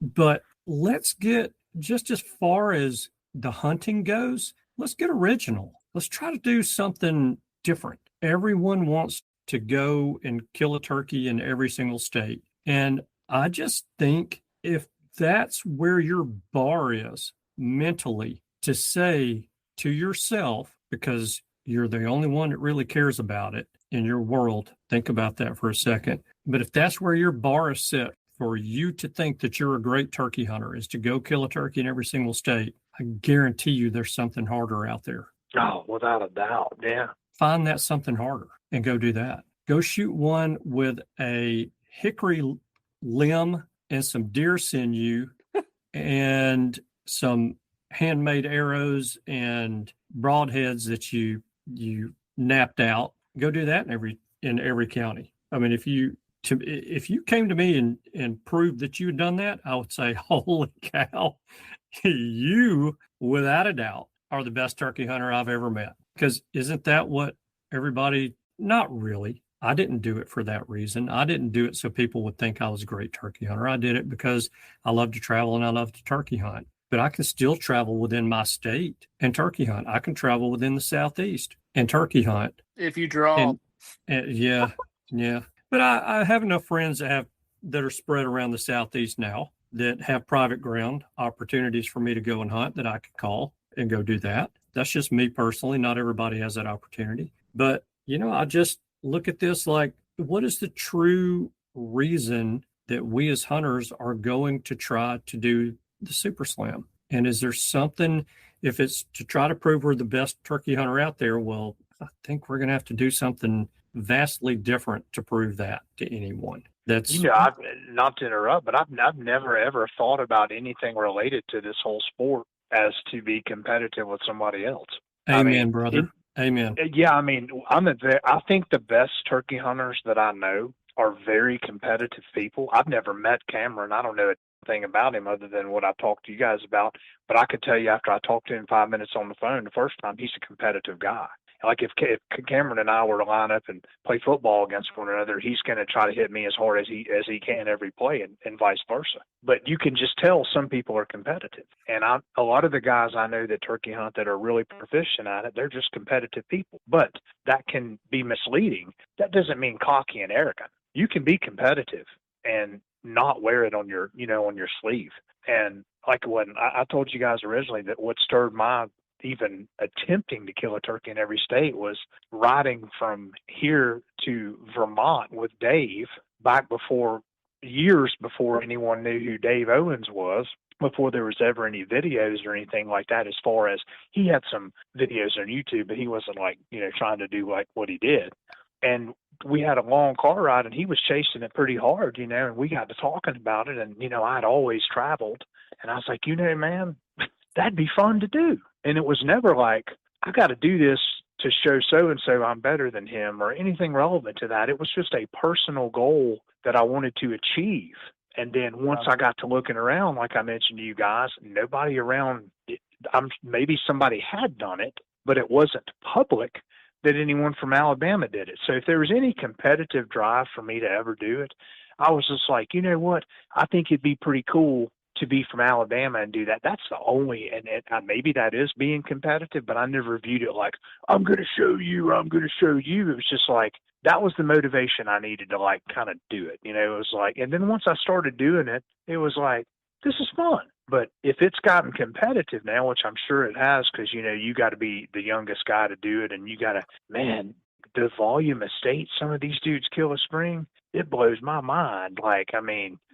But let's get, just as far as the hunting goes, let's get original. Let's try to do something different. Everyone wants to go and kill a turkey in every single state. And I just think if that's where your bar is mentally, to say to yourself, because you're the only one that really cares about it in your world, think about that for a second. But if that's where your bar is set for you to think that you're a great turkey hunter is to go kill a turkey in every single state, I guarantee you there's something harder out there. Oh, without a doubt. Yeah. Find that something harder and go do that. Go shoot one with a hickory limb and some deer sinew and some handmade arrows and broadheads that you napped out. Go do that in every county. I mean, if you came to me and proved that you had done that, I would say, holy cow, you, without a doubt, are the best turkey hunter I've ever met. Because isn't that what everybody, not really. I didn't do it for that reason. I didn't do it so people would think I was a great turkey hunter. I did it because I love to travel and I love to turkey hunt. But I can still travel within my state and turkey hunt. I can travel within the Southeast and turkey hunt. If you draw. And yeah. But I have enough friends that are spread around the Southeast now that have private ground opportunities for me to go and hunt that I could call and go do that. That's just me personally. Not everybody has that opportunity. But, I just look at this like, what is the true reason that we as hunters are going to try to do the Super Slam? And is there something, if it's to try to prove we're the best turkey hunter out there, well, I think we're going to have to do something vastly different to prove that to anyone. That's I've, not to interrupt, but I've never ever thought about anything related to this whole sport as to be competitive with somebody else. Amen, brother. Amen. Yeah, I think the best turkey hunters that I know are very competitive people. I've never met Cameron. I don't know anything about him other than what I talked to you guys about. But I could tell you after I talked to him 5 minutes on the phone the first time, he's a competitive guy. Like if Cameron and I were to line up and play football against one another, he's going to try to hit me as hard as he can every play, and vice versa. But you can just tell some people are competitive. And a lot of the guys I know that turkey hunt that are really proficient at it, they're just competitive people. But that can be misleading. That doesn't mean cocky and arrogant. You can be competitive and not wear it on your sleeve. And like when I told you guys originally that what stirred my even attempting to kill a turkey in every state was riding from here to Vermont with Dave back years before anyone knew who Dave Owens was, before there was ever any videos or anything like that. As far as he had some videos on YouTube, but he wasn't trying to do like what he did. And we had a long car ride and he was chasing it pretty hard, and we got to talking about it. And, I'd always traveled and I was like, man, that'd be fun to do. And it was never like, I got to do this to show so-and-so I'm better than him or anything relevant to that. It was just a personal goal that I wanted to achieve. And then once I got to looking around, like I mentioned to you guys, nobody around, maybe somebody had done it, but it wasn't public that anyone from Alabama did it. So if there was any competitive drive for me to ever do it, I was just like, you know what? I think it'd be pretty cool to be from Alabama and do that. That's the only, and maybe that is being competitive, but I never viewed it like, I'm going to show you. It was just like, that was the motivation I needed to kind of do it. It was like, and then once I started doing it, it was like, this is fun. But if it's gotten competitive now, which I'm sure it has, because, you got to be the youngest guy to do it. And you got to, man, the volume of states some of these dudes kill a spring, it blows my mind.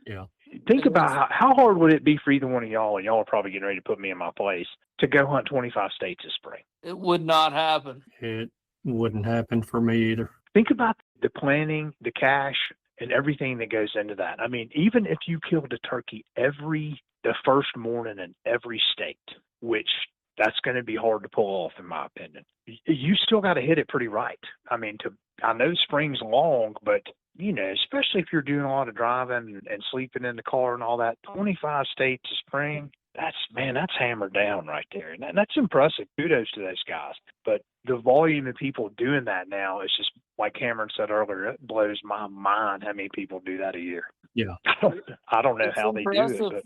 Yeah. Think about how hard would it be for either one of y'all, and y'all are probably getting ready to put me in my place, to go hunt 25 states this spring. It would not happen. It wouldn't happen for me either. Think about the planning, the cash, and everything that goes into that. Even if you killed a turkey the first morning in every state, which that's going to be hard to pull off, in my opinion, you still got to hit it pretty right. I know spring's long, but especially if you're doing a lot of driving and sleeping in the car and all that, 25 states of spring, that's hammered down right there. And that's impressive. Kudos to those guys. But the volume of people doing that now is just, like Cameron said earlier, it blows my mind how many people do that a year. Yeah. I don't know It's how impressive. they do it.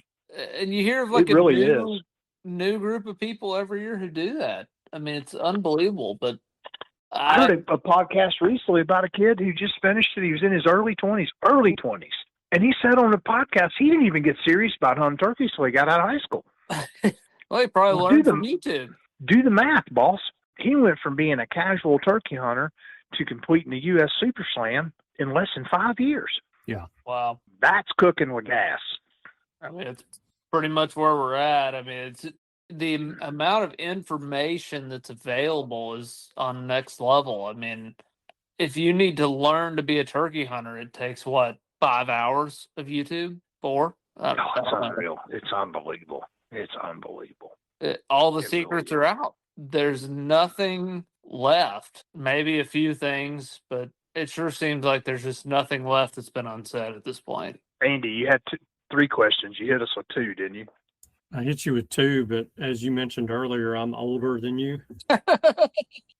And you hear of It really is. new group of people every year who do that. It's unbelievable, but I heard a podcast recently about a kid who just finished it. He was in his early 20s. And he said on the podcast he didn't even get serious about hunting turkeys until he got out of high school. Well, he probably learned from YouTube. Do the math, boss. He went from being a casual turkey hunter to completing the U.S. Super Slam in less than 5 years. Wow. That's cooking with gas. I mean, it's pretty much where we're at. I mean, it's the amount of information that's available is on next level. I mean, if you need to learn to be a turkey hunter, it takes what, 5 hours of YouTube? 4? I Oh, it's don't know. unreal. It's unbelievable. It's unbelievable. All the It secrets really are out. There's nothing left. Maybe a few things, but it sure seems like there's just nothing left that's been unsaid at this point. Andy, you had 3 questions. You hit us with 2, didn't you? I hit you with 2, but as you mentioned earlier, I'm older than you.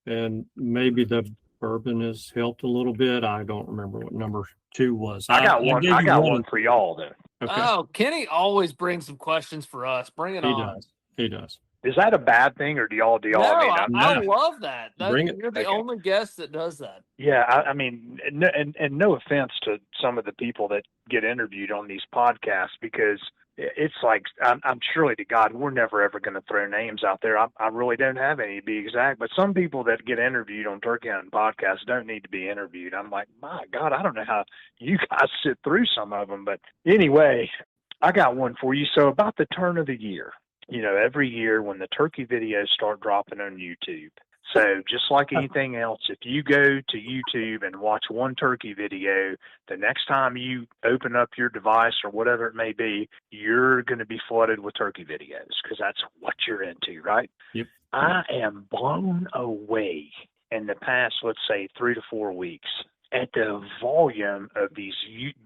And maybe the bourbon has helped a little bit. I don't remember what number 2 was. I got one. gave I you got one for y'all then. Okay. Oh, Kenny always brings some questions for us. Bring it He on. does. He does. Is that a bad thing, or do y'all? No, I mean, I No. love that. Bring it. You're the Okay. only guest that does that. yeah. I mean, and no offense to some of the people that get interviewed on these podcasts, because it's like I'm surely to God we're never ever going to throw names out there. I really don't have any to be exact, but some people that get interviewed on turkey hunting podcasts don't need to be interviewed. I'm like, my God, I don't know how you guys sit through some of them, but anyway, I got one for you. So about the turn of the year, every year when the turkey videos start dropping on YouTube. So just like anything else, if you go to YouTube and watch one turkey video, the next time you open up your device or whatever it may be, you're going to be flooded with turkey videos because that's what you're into, right? Yep. I am blown away in the past, let's say, 3 to 4 weeks at the volume of these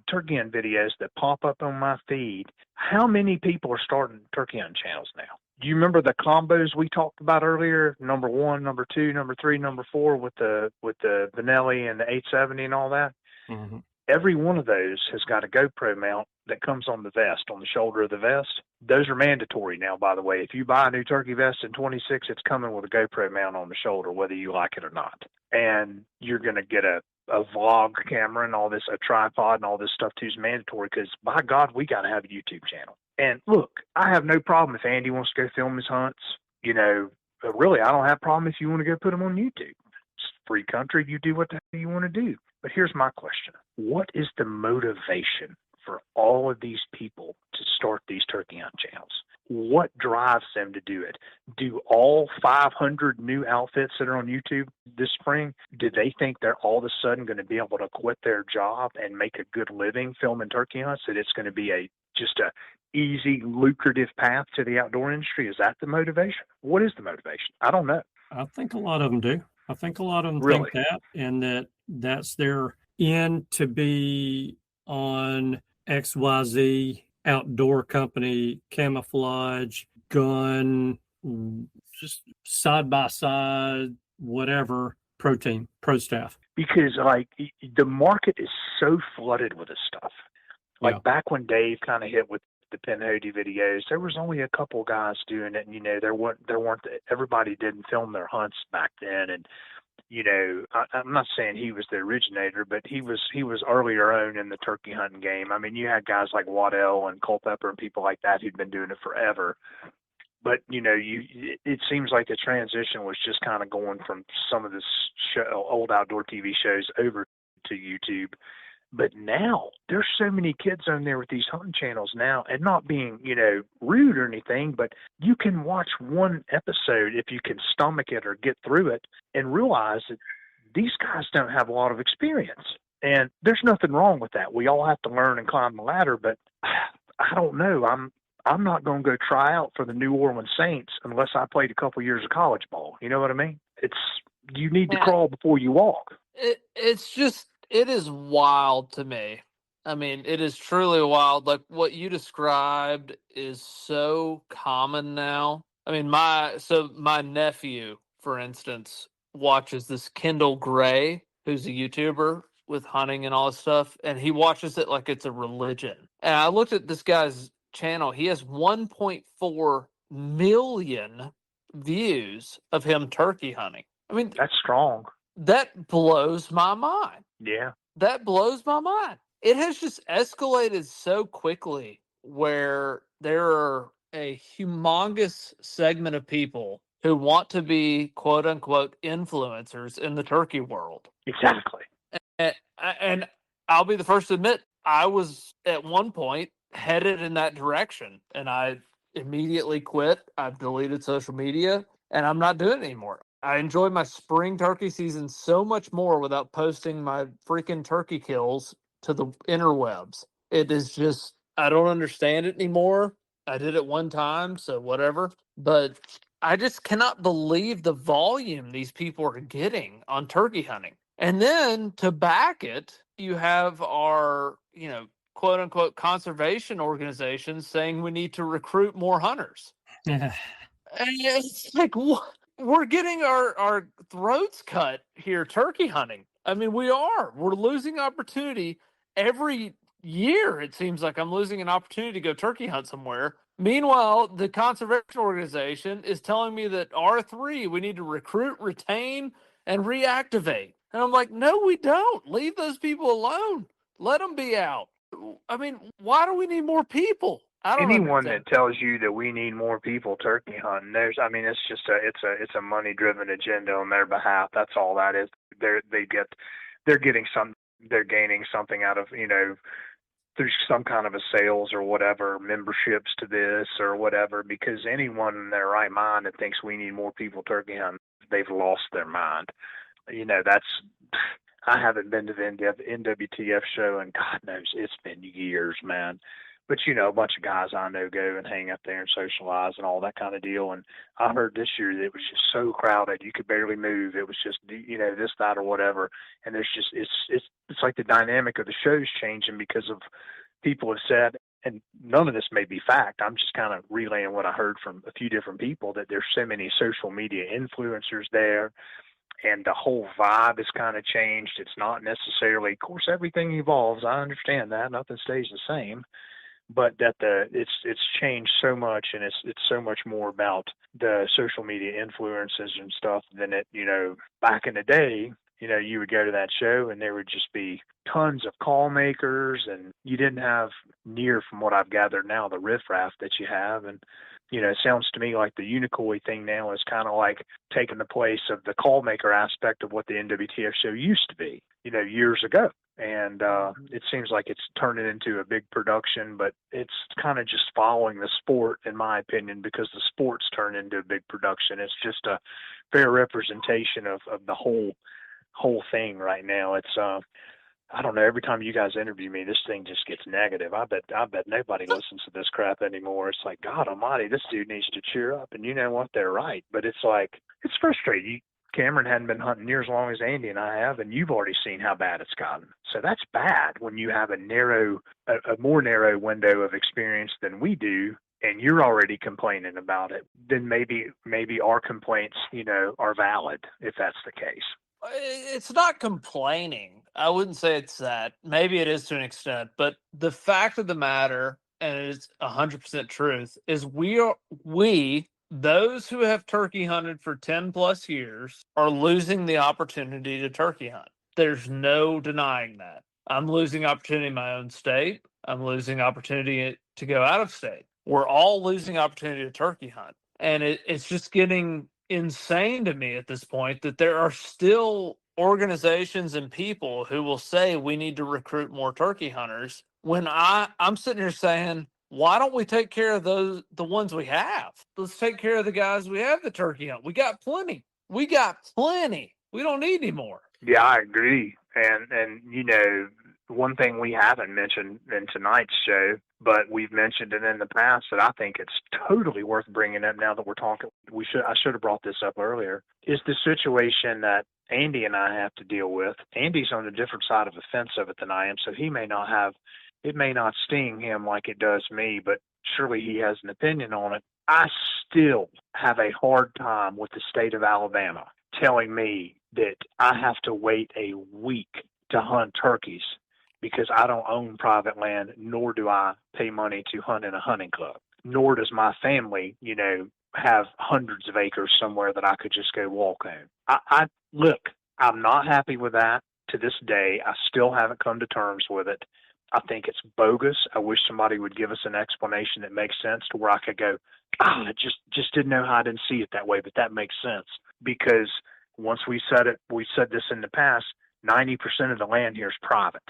turkey hunting videos that pop up on my feed. How many people are starting turkey hunting channels now? Do you remember the combos we talked about earlier? Number 1, number 2, number 3, number 4 with the Benelli and the 870 and all that? Mm-hmm. Every one of those has got a GoPro mount that comes on the vest, on the shoulder of the vest. Those are mandatory now, by the way. If you buy a new turkey vest in 26, it's coming with a GoPro mount on the shoulder, whether you like it or not. And you're going to get a vlog camera and all this, a tripod and all this stuff too is mandatory because, by God, we got to have a YouTube channel. And look, I have no problem if Andy wants to go film his hunts. But really, I don't have a problem if you want to go put them on YouTube. It's free country. You do what the hell you want to do. But here's my question. What is the motivation for all of these people to start these turkey hunt channels? What drives them to do it? Do all 500 new outfits that are on YouTube this spring, do they think they're all of a sudden going to be able to quit their job and make a good living filming turkey hunts, that it's going to be just a easy, lucrative path to the outdoor industry? Is that the motivation? What is the motivation? I don't know. I think a lot of them do. I think a lot of them Really? think that, and that's their end to be on XYZ outdoor company, camouflage, gun, just side by side, whatever, pro staff. Because the market is so flooded with this stuff. Back when Dave kind of hit with the Pinhoti videos, there was only a couple guys doing it, and there weren't everybody didn't film their hunts back then, and I'm not saying he was the originator, but he was earlier on in the turkey hunting game. I mean, you had guys like Waddell and Culpepper and people like that who'd been doing it forever. But it seems like the transition was just kind of going from some of this old outdoor TV shows over to YouTube. But now there's so many kids on there with these hunting channels now, and not being, rude or anything, but you can watch one episode if you can stomach it or get through it and realize that these guys don't have a lot of experience. And there's nothing wrong with that. We all have to learn and climb the ladder, but I don't know. I'm not going to go try out for the New Orleans Saints unless I played a couple years of college ball. You know what I mean? You need to crawl before you walk. It is wild to me. I mean, it is truly wild. Like what you described is so common now. I mean, my nephew, for instance, watches this Kendall Gray, who's a YouTuber with hunting and all this stuff, and he watches it like it's a religion. And I looked at this guy's channel. He has 1.4 million views of him turkey hunting. I mean, that's strong. That blows my mind. Yeah. That blows my mind. It has just escalated so quickly where there are a humongous segment of people who want to be quote unquote influencers in the turkey world. Exactly. And I'll be the first to admit, I was at one point headed in that direction, and I immediately quit. I've deleted social media, and I'm not doing it anymore. I enjoy my spring turkey season so much more without posting my freaking turkey kills to the interwebs. It is just, I don't understand it anymore. I did it one time, so whatever. But I just cannot believe the volume these people are getting on turkey hunting. And then to back it, you have our, quote unquote conservation organizations saying we need to recruit more hunters. Yeah. And it's like, what? We're getting our throats cut here turkey hunting. I mean, we're losing opportunity every year. It seems like I'm losing an opportunity to go turkey hunt somewhere. Meanwhile, the conservation organization is telling me that R3, we need to recruit, retain, and reactivate. And I'm like, no, we don't. Leave those people alone. Let them be out. I mean, why do we need more people? I don't Anyone understand. that tells you that we need more people turkey hunting, it's just it's a money driven agenda on their behalf. That's all that is. They're gaining something out of, through some kind of a sales or whatever, memberships to this or whatever, because anyone in their right mind that thinks we need more people turkey hunting, they've lost their mind. I haven't been to the NWTF show, and God knows it's been years, man. But, a bunch of guys I know go and hang up there and socialize and all that kind of deal. And I heard this year that it was just so crowded, you could barely move. It was just, this, that, or whatever. And there's just, it's like the dynamic of the show's changing because of people have said, and none of this may be fact, I'm just kind of relaying what I heard from a few different people, that there's so many social media influencers there. And the whole vibe has kind of changed. It's not necessarily, of course, everything evolves. I understand that. Nothing stays the same. But that it's changed so much, and it's so much more about the social media influences and stuff than it, back in the day, you would go to that show and there would just be tons of call makers, and you didn't have near, from what I've gathered now, the riffraff that you have. And, it sounds to me like the Unicoi thing now is kind of like taking the place of the call maker aspect of what the NWTF show used to be, years ago. And it seems like it's turning into a big production, but it's kind of just following the sport, in my opinion, because the sport's turned into a big production. It's just a fair representation of the whole thing right now. It's I don't know, every time you guys interview me, this thing just gets negative. I bet nobody listens to this crap anymore. It's like, God almighty, this dude needs to cheer up. And you know what? They're right. But it's like, it's frustrating. Cameron hadn't been hunting near as long as Andy and I have, and you've already seen how bad it's gotten. So that's bad when you have a more narrow window of experience than we do, and you're already complaining about it. Then maybe our complaints, are valid if that's the case. It's not complaining. I wouldn't say it's that. Maybe it is to an extent, but the fact of the matter, and it's 100% truth, is we, those who have turkey hunted for 10 plus years, are losing the opportunity to turkey hunt. There's no denying that. I'm losing opportunity in my own state. I'm losing opportunity to go out of state. We're all losing opportunity to turkey hunt. And it's just getting insane to me at this point that there are still organizations and people who will say we need to recruit more turkey hunters, when I'm sitting here saying, why don't we take care of the ones we have? Let's take care of the guys we have the turkey hunt. We got plenty. We don't need any more. Yeah, I agree. And one thing we haven't mentioned in tonight's show, but we've mentioned it in the past, that I think it's totally worth bringing up now that we're talking. I should have brought this up earlier, is the situation that Andy and I have to deal with. Andy's on a different side of the fence of it than I am, so it may not sting him like it does me, but surely he has an opinion on it. I still have a hard time with the state of Alabama telling me that I have to wait a week to hunt turkeys because I don't own private land, nor do I pay money to hunt in a hunting club, nor does my family, have hundreds of acres somewhere that I could just go walk on. Look, I'm not happy with that to this day. I still haven't come to terms with it. I think it's bogus. I wish somebody would give us an explanation that makes sense to where I could go, I just didn't know how I didn't see it that way, but that makes sense. Because once we said this in the past, 90% of the land here is private.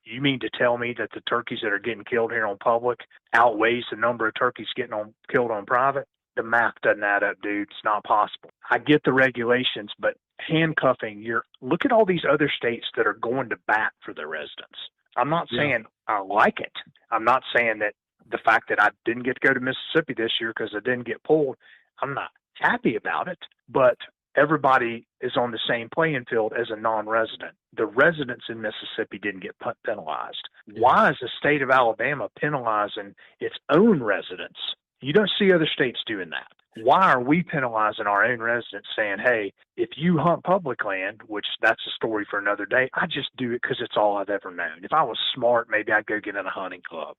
You mean to tell me that the turkeys that are getting killed here on public outweighs the number of turkeys getting killed on private? The math doesn't add up, dude. It's not possible. I get the regulations, but handcuffing, look at all these other states that are going to bat for their residents. I'm not saying I like it. I'm not saying that the fact that I didn't get to go to Mississippi this year because I didn't get pulled, I'm not happy about it. But everybody is on the same playing field as a non-resident. The residents in Mississippi didn't get penalized. Why is the state of Alabama penalizing its own residents? You don't see other states doing that. Why are we penalizing our own residents saying, hey, if you hunt public land, which that's a story for another day, I just do it because it's all I've ever known. If I was smart, maybe I'd go get in a hunting club.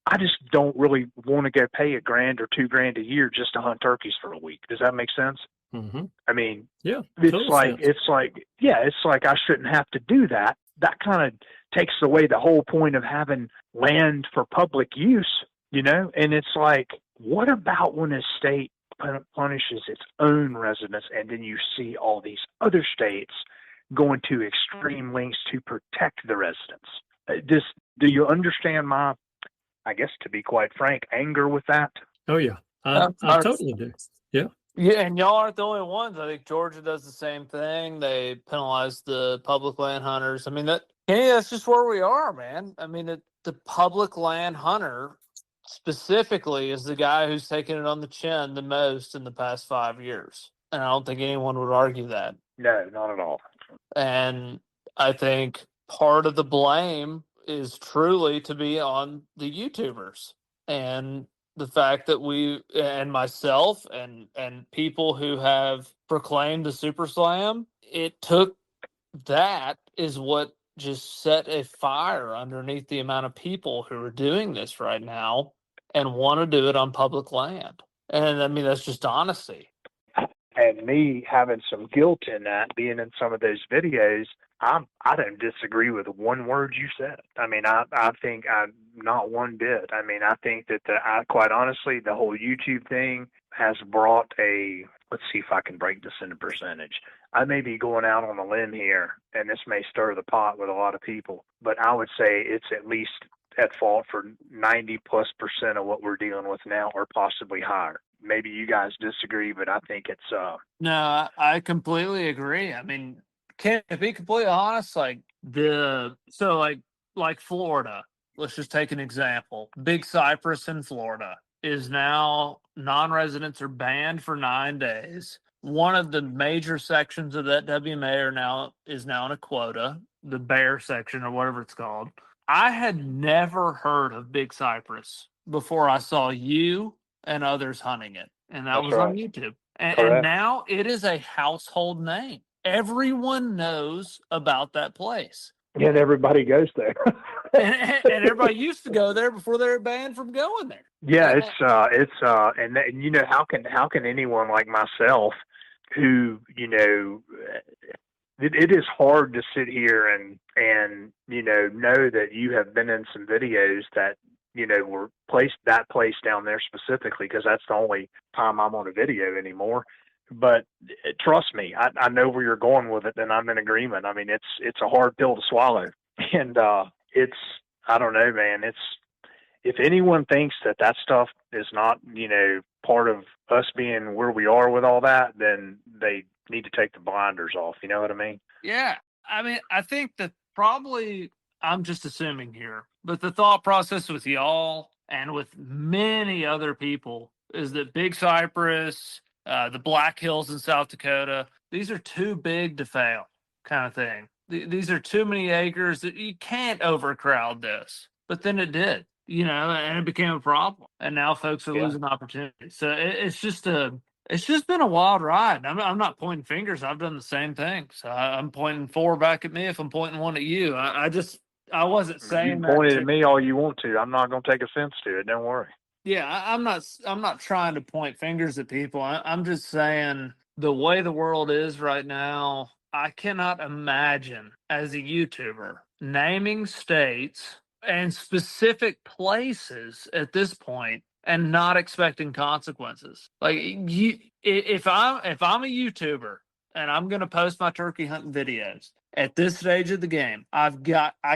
I just don't really want to go pay $1,000 or $2,000 a year just to hunt turkeys for a week. Does that make sense? Mm-hmm. I mean, it's like I shouldn't have to do that. That kind of takes away the whole point of having land for public use, you know? And it's like, what about when a state punishes its own residents and then you see all these other states going to extreme lengths to protect the residents? Do you understand my, I guess to be quite frank, anger with that? Oh, yeah. I totally do. Yeah. Yeah, and y'all aren't the only ones. I think Georgia does the same thing. They penalize the public land hunters. I mean, that's just where we are, man. I mean, the public land hunter specifically is the guy who's taken it on the chin the most in the past 5 years. And I don't think anyone would argue that. No, not at all. And I think part of the blame is truly to be on the YouTubers and the fact that we and myself and people who have proclaimed the Super Slam, it took that is what just set a fire underneath the amount of people who are doing this right now and want to do it on public land. And I mean, that's just honesty. And me having some guilt in that, being in some of those videos, I don't disagree with one word you said. I mean, I think not one bit. I mean, I think that quite honestly, the whole YouTube thing has brought let's see if I can break this into percentage. I may be going out on a limb here, and this may stir the pot with a lot of people, but I would say it's at least at fault for 90+% of what we're dealing with now, or possibly higher. Maybe you guys disagree, but I think it's No, I completely agree. I mean, to be completely honest, like Florida, let's just take an example. Big Cypress in Florida is now non-residents are banned for 9 days. One of the major sections of that WMA is now in a quota, the bear section or whatever it's called. I had never heard of Big Cypress before I saw you and others hunting it, and that was on YouTube. And now it is a household name. Everyone knows about that place. And everybody goes there. and everybody used to go there before they were banned from going there. Yeah, and you know, how can anyone like myself, who, you know, it is hard to sit here and you know that you have been in some videos that, you know, were placed that place down there specifically, because that's the only time I'm on a video anymore. But trust me, I know where you're going with it, and I'm in agreement. I mean, it's a hard pill to swallow, and I don't know, man. If anyone thinks that stuff is not, you know, part of us being where we are with all that, then they need to take the blinders off. You know what I mean? Yeah. I mean, I think that probably, I'm just assuming here, but the thought process with y'all and with many other people is that Big Cypress, the Black Hills in South Dakota, these are too big to fail, kind of thing. These are too many acres that you can't overcrowd this. But then it did, you know, and it became a problem. And now folks are losing opportunities. So it's just been a wild ride. I'm not pointing fingers. I've done the same thing. So I'm pointing 4 back at me if I'm pointing 1 at you. I wasn't saying that. You pointed at me all you want to. I'm not going to take offense to it. Don't worry. Yeah, I'm not trying to point fingers at people. I'm just saying the way the world is right now, I cannot imagine as a YouTuber naming states and specific places at this point and not expecting consequences. Like, if I'm a YouTuber and I'm going to post my turkey hunting videos, At this stage of the game, I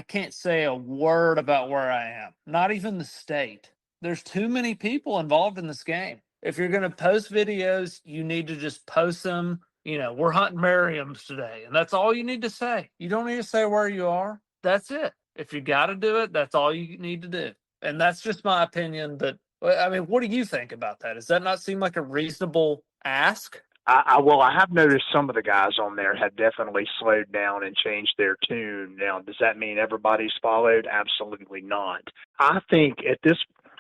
can't say a word about where I am, not even the state. There's too many people involved in this game. If you're going to post videos, you need to just post them. We're hunting Merriam's today, and that's all you need to say. You don't need to say where you are. That's it. If you got to do it, that's all you need to do. And that's just my opinion. But I mean, what do you think about that? Does that not seem like a reasonable ask? Well, I have noticed some of the guys on there have definitely slowed down and changed their tune. Now, does that mean everybody's followed? Absolutely not. I think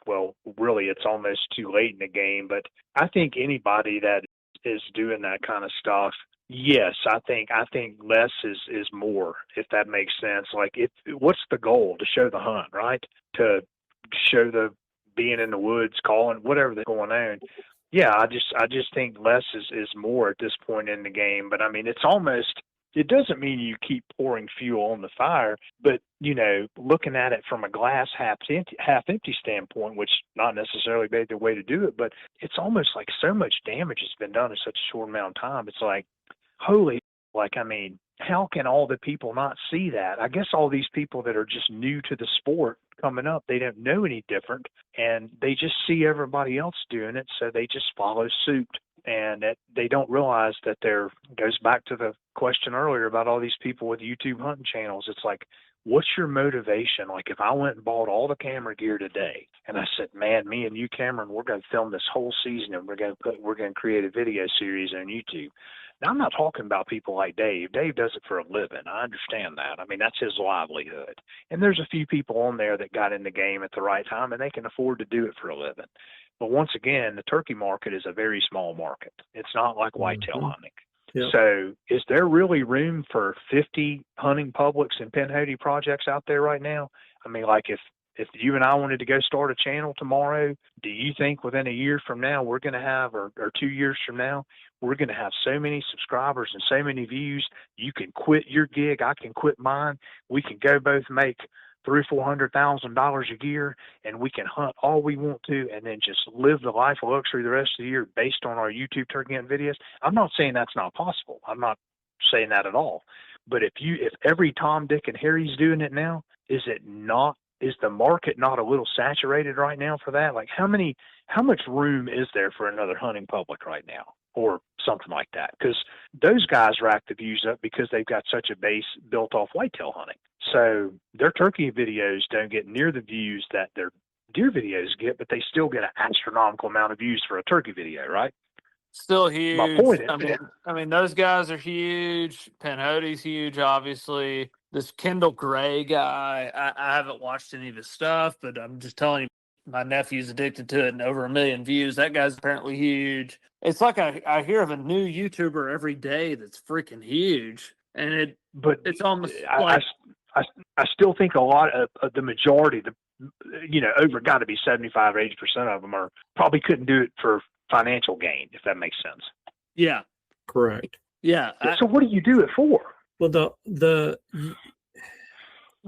well, really, it's almost too late in the game, but I think anybody that is doing that kind of stuff, yes, I think less is more, if that makes sense. Like, what's the goal? To show the hunt, right? To show the being in the woods, calling, whatever that's going on. Yeah, I just think less is more at this point in the game. But I mean, it doesn't mean you keep pouring fuel on the fire, but looking at it from a glass half empty standpoint, which not necessarily be the way to do it, but it's almost like so much damage has been done in such a short amount of time. It's like, holy, I mean, how can all the people not see that? I guess all these people that are just new to the sport coming up, they don't know any different, and they just see everybody else doing it, so they just follow suit. And that they don't realize that goes back to the question earlier about all these people with YouTube hunting channels. It's like, what's your motivation? Like, if I went and bought all the camera gear today and I said, man, me and you, Cameron, we're going to film this whole season and we're going to create a video series on YouTube. Now, I'm not talking about people like Dave. Dave does it for a living. I understand that. I mean, that's his livelihood. And there's a few people on there that got in the game at the right time and they can afford to do it for a living. But once again, the turkey market is a very small market. It's not like whitetail hunting. Yep. So is there really room for 50 hunting publics and pinhoti projects out there right now? I mean, like if you and I wanted to go start a channel tomorrow, do you think within a year from now we're going to have, or 2 years from now, we're going to have so many subscribers and so many views, you can quit your gig, I can quit mine, we can go both make $300,000-$400,000 a year, and we can hunt all we want to, and then just live the life of luxury the rest of the year based on our YouTube turkey hunting videos? I'm not saying that's not possible. I'm not saying that at all. But if every Tom, Dick, and Harry's doing it now, is the market not a little saturated right now for that? Like, how much room is there for another hunting public right now, or something like that? Because those guys rack the views up because they've got such a base built off whitetail hunting. So their turkey videos don't get near the views that their deer videos get, but they still get an astronomical amount of views for a turkey video, right? Still huge. My point is, I mean, those guys are huge. Pinhoti's huge, obviously. This Kendall Gray guy, I haven't watched any of his stuff, but I'm just telling you, my nephew's addicted to it and over 1 million views. That guy's apparently huge. It's like I hear of a new YouTuber every day that's freaking huge, and it's almost like I still think a lot of the majority, over got to be 75 or 80% of them probably couldn't do it for financial gain, if that makes sense. Yeah. Correct. Yeah. So what do you do it for? Well,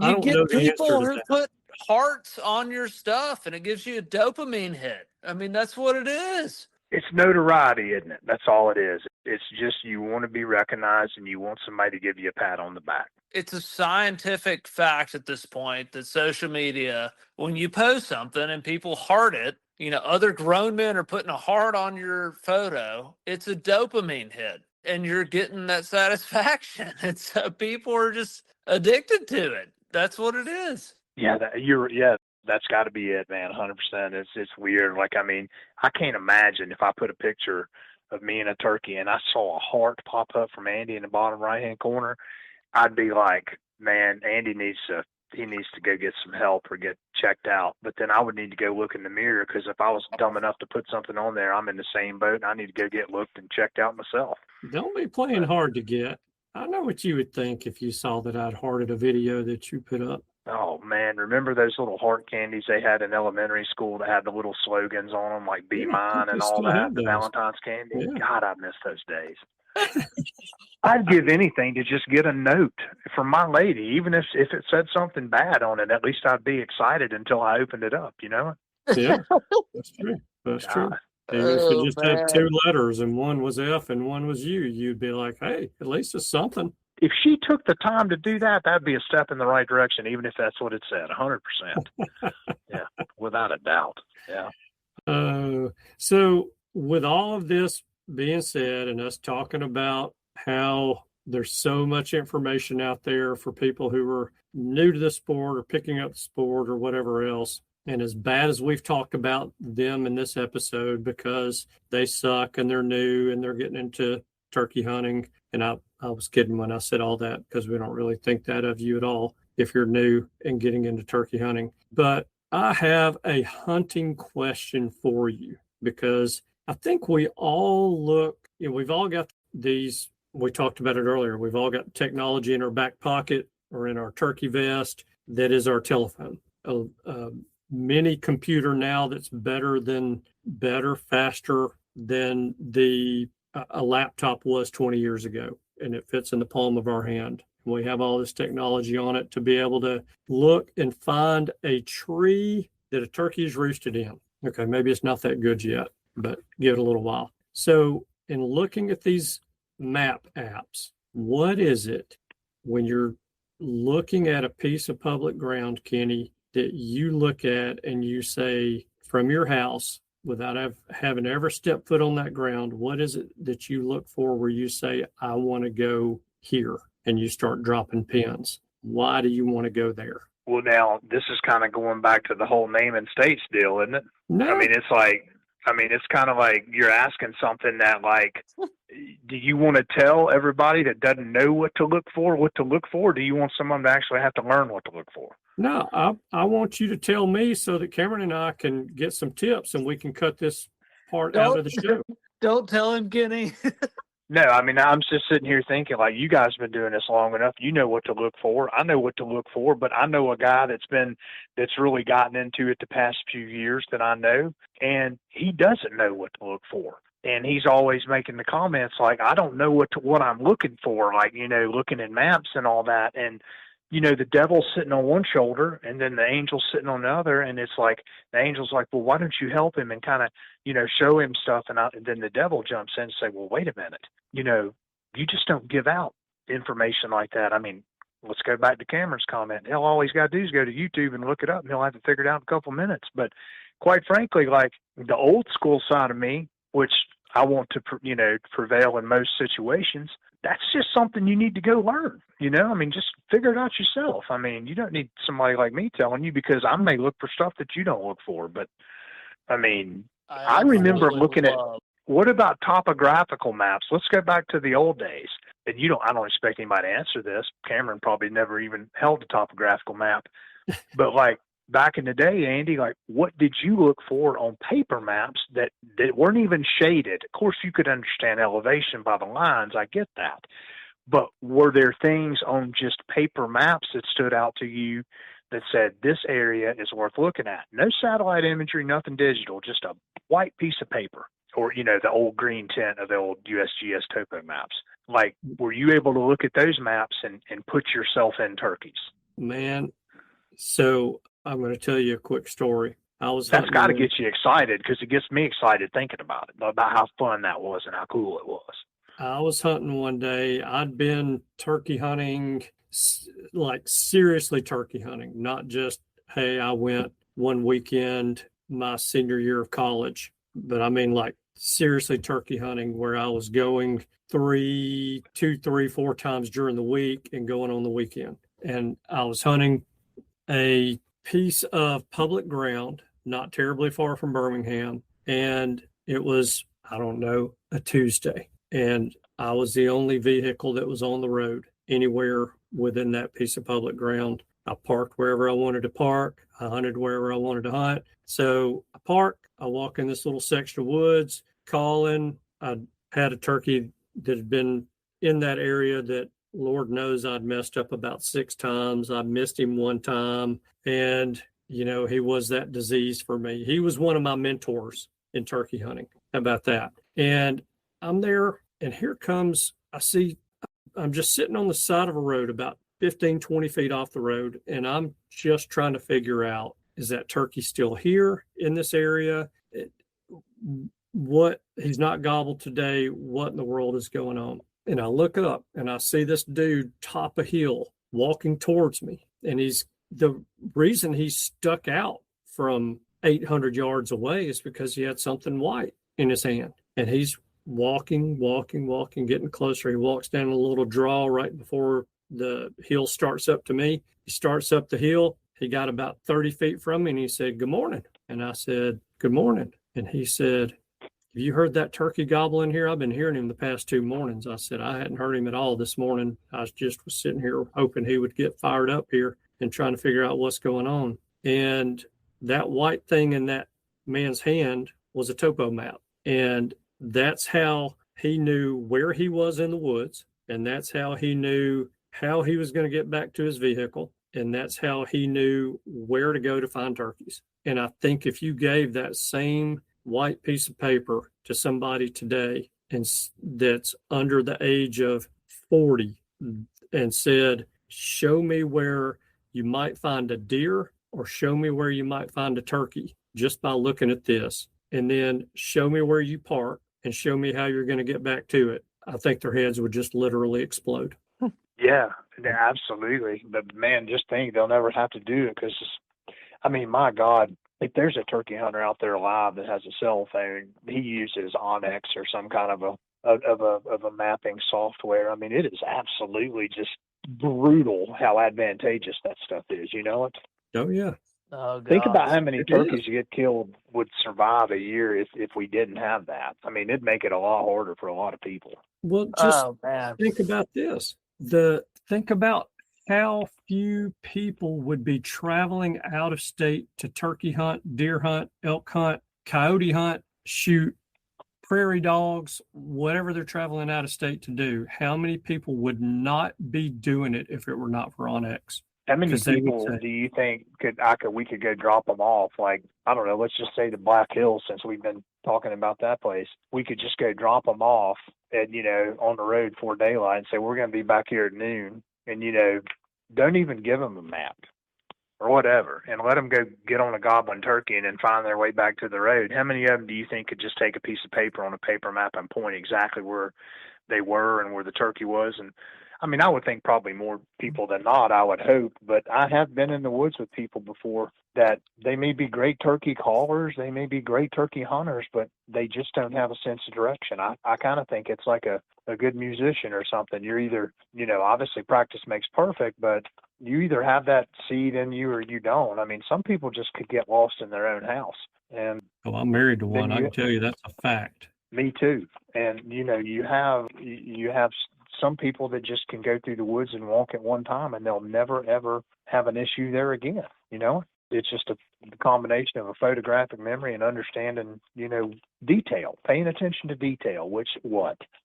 you get people who put hearts on your stuff, and it gives you a dopamine hit. I mean, that's what it is. It's notoriety, isn't it? That's all it is. It's just you want to be recognized and you want somebody to give you a pat on the back. It's a scientific fact at this point that social media, when you post something and people heart it, other grown men are putting a heart on your photo, it's a dopamine hit and you're getting that satisfaction. And so people are just addicted to it. That's what it is. Yeah, that's got to be it, man. 100%. It's weird. Like, I mean, I can't imagine if I put a picture of me and a turkey and I saw a heart pop up from Andy in the bottom right-hand corner, I'd be like, man, Andy needs to go get some help or get checked out. But then I would need to go look in the mirror, because if I was dumb enough to put something on there, I'm in the same boat and I need to go get looked and checked out myself. Don't be playing hard to get. I know what you would think if you saw that I'd hearted a video that you put up. Oh, man, remember those little heart candies they had in elementary school that had the little slogans on them, like Be Mine and all that, the Valentine's candy? Yeah. God, I miss those days. I'd give anything to just get a note from my lady, even if it said something bad on it. At least I'd be excited until I opened it up, Yeah, that's true. That's true. Even if it just had 2 letters and one was F and one was U, you'd be like, hey, at least it's something. if she took the time to do that, that'd be a step in the right direction, even if that's what it said, 100%. Yeah, without a doubt. Yeah. So with all of this being said, and us talking about how there's so much information out there for people who are new to the sport or picking up the sport or whatever else, and as bad as we've talked about them in this episode because they suck and they're new and they're getting into turkey hunting, and I was kidding when I said all that because we don't really think that of you at all if you're new and getting into turkey hunting. But I have a hunting question for you because I think we all look, we've all got these, we talked about it earlier, we've all got technology in our back pocket or in our turkey vest that is our telephone. A mini computer now that's better, faster than a laptop was 20 years ago, and it fits in the palm of our hand. We have all this technology on it to be able to look and find a tree that a turkey is roosted in. Okay, maybe it's not that good yet, but give it a little while. So in looking at these map apps, what is it when you're looking at a piece of public ground, Kenny, that you look at and you say from your house, without having ever stepped foot on that ground, what is it that you look for where you say, I want to go here, and you start dropping pins? Why do you want to go there? Well, now, this is kind of going back to the whole name and states deal, isn't it? No. I mean, it's kind of like you're asking something that, like, do you want to tell everybody that doesn't know what to look for? Do you want someone to actually have to learn what to look for? No, I want you to tell me so that Cameron and I can get some tips and we can cut this part out of the show. Don't tell him, Kenny. No, I mean, I'm just sitting here thinking, like, you guys have been doing this long enough. You know what to look for. I know what to look for, but I know a guy that's really gotten into it the past few years that I know, and he doesn't know what to look for. And he's always making the comments like, I don't know what I'm looking for, like, looking at maps and all that. And, the devil's sitting on one shoulder and then the angel's sitting on the other. And it's like, the angel's like, well, why don't you help him and kind of, show him stuff. And then the devil jumps in and say, well, wait a minute, you just don't give out information like that. I mean, let's go back to Cameron's comment. Hell, all he's got to do is go to YouTube and look it up, and he'll have it figured out in a couple of minutes. But quite frankly, like, the old school side of me, which I want to, prevail in most situations, that's just something you need to go learn. I mean, just figure it out yourself. I mean, you don't need somebody like me telling you, because I may look for stuff that you don't look for. But I mean, I remember looking at, what about topographical maps? Let's go back to the old days. And I don't expect anybody to answer this. Cameron probably never even held a topographical map. But like back in the day, Andy, like, what did you look for on paper maps that weren't even shaded? Of course, you could understand elevation by the lines. I get that. But were there things on just paper maps that stood out to you that said this area is worth looking at? No satellite imagery, nothing digital, just a white piece of paper, or, the old green tint of the old USGS topo maps. Like, were you able to look at those maps and put yourself in turkeys? Man, so I'm going to tell you a quick story. That's got to get you excited, because it gets me excited thinking about it, about how fun that was and how cool it was. I was hunting one day. I'd been turkey hunting, like seriously turkey hunting, not just, hey, I went one weekend my senior year of college, but I mean like seriously turkey hunting, where I was going 2, 3, 4 times during the week and going on the weekend. And I was hunting a piece of public ground not terribly far from Birmingham, and it was, I don't know, a Tuesday, and I was the only vehicle that was on the road anywhere within that piece of public ground. I parked wherever I wanted to park. I hunted wherever I wanted to hunt. So I park, I walk in this little section of woods, calling. I had a turkey that had been in that area that Lord knows I'd messed up about 6 times. I missed him one time, and he was that disease for me. He was one of my mentors in turkey hunting. How about that? And I'm there, and here comes, I'm just sitting on the side of a road about 15, 20 feet off the road, and I'm just trying to figure out, is that turkey still here in this area? What, he's not gobbled today. What in the world is going on? and I look up and I see this dude top a hill walking towards me. And the reason he stuck out from 800 yards away is because he had something white in his hand. And he's walking, getting closer. He walks down a little draw right before the hill starts up to me. He starts up the hill. He got about 30 feet from me and he said, "Good morning." And I said, "Good morning." And he said, "Have you heard that turkey gobbling here? I've been hearing him the past 2 mornings." I said, "I hadn't heard him at all this morning. I was sitting here hoping he would get fired up here and trying to figure out what's going on." And that white thing in that man's hand was a topo map. And that's how he knew where he was in the woods. And that's how he knew how he was going to get back to his vehicle. And that's how he knew where to go to find turkeys. And I think if you gave that same white piece of paper to somebody today and that's under the age of 40 and said, "Show me where you might find a deer or show me where you might find a turkey just by looking at this, and then show me where you park and show me how you're going to get back to it," I think their heads would just literally explode. Yeah, absolutely. But man, just think they'll never have to do it because, I mean, my God, if there's a turkey hunter out there alive that has a cell phone, he uses Onyx or some kind of a mapping software. I mean, it is absolutely just brutal how advantageous that stuff is. You know it? Oh yeah. Oh, Think about gosh. how many turkeys you get killed would survive a year if we didn't have that. I mean, it'd make it a lot harder for a lot of people. Well, just Oh, man. think about this. Think about how few people would be traveling out of state to turkey hunt, deer hunt, elk hunt, coyote hunt, shoot prairie dogs, whatever they're traveling out of state to do. How many people would not be doing it if it were not for Onyx? How many 'Cause they would people say- do you think we could go drop them off? Like, I don't know, let's just say the Black Hills, since we've been talking about that place. We could just go drop them off at, on the road before daylight and say, we're going to be back here at noon. And, don't even give them a map or whatever and let them go get on a goblin turkey and then find their way back to the road. How many of them do you think could just take a piece of paper on a paper map and point exactly where they were and where the turkey was? And I mean, I would think probably more people than not, I would hope, but I have been in the woods with people before that they may be great turkey callers, they may be great turkey hunters, but they just don't have a sense of direction. I kind of think it's like a good musician or something. You're either, obviously practice makes perfect, but you either have that seed in you or you don't. I mean, some people just could get lost in their own house. And I'm married to one. I can tell you that's a fact. Me too. And, you have some people that just can go through the woods and walk at one time and they'll never, ever have an issue there again. It's just a combination of a photographic memory and understanding, detail, paying attention to detail,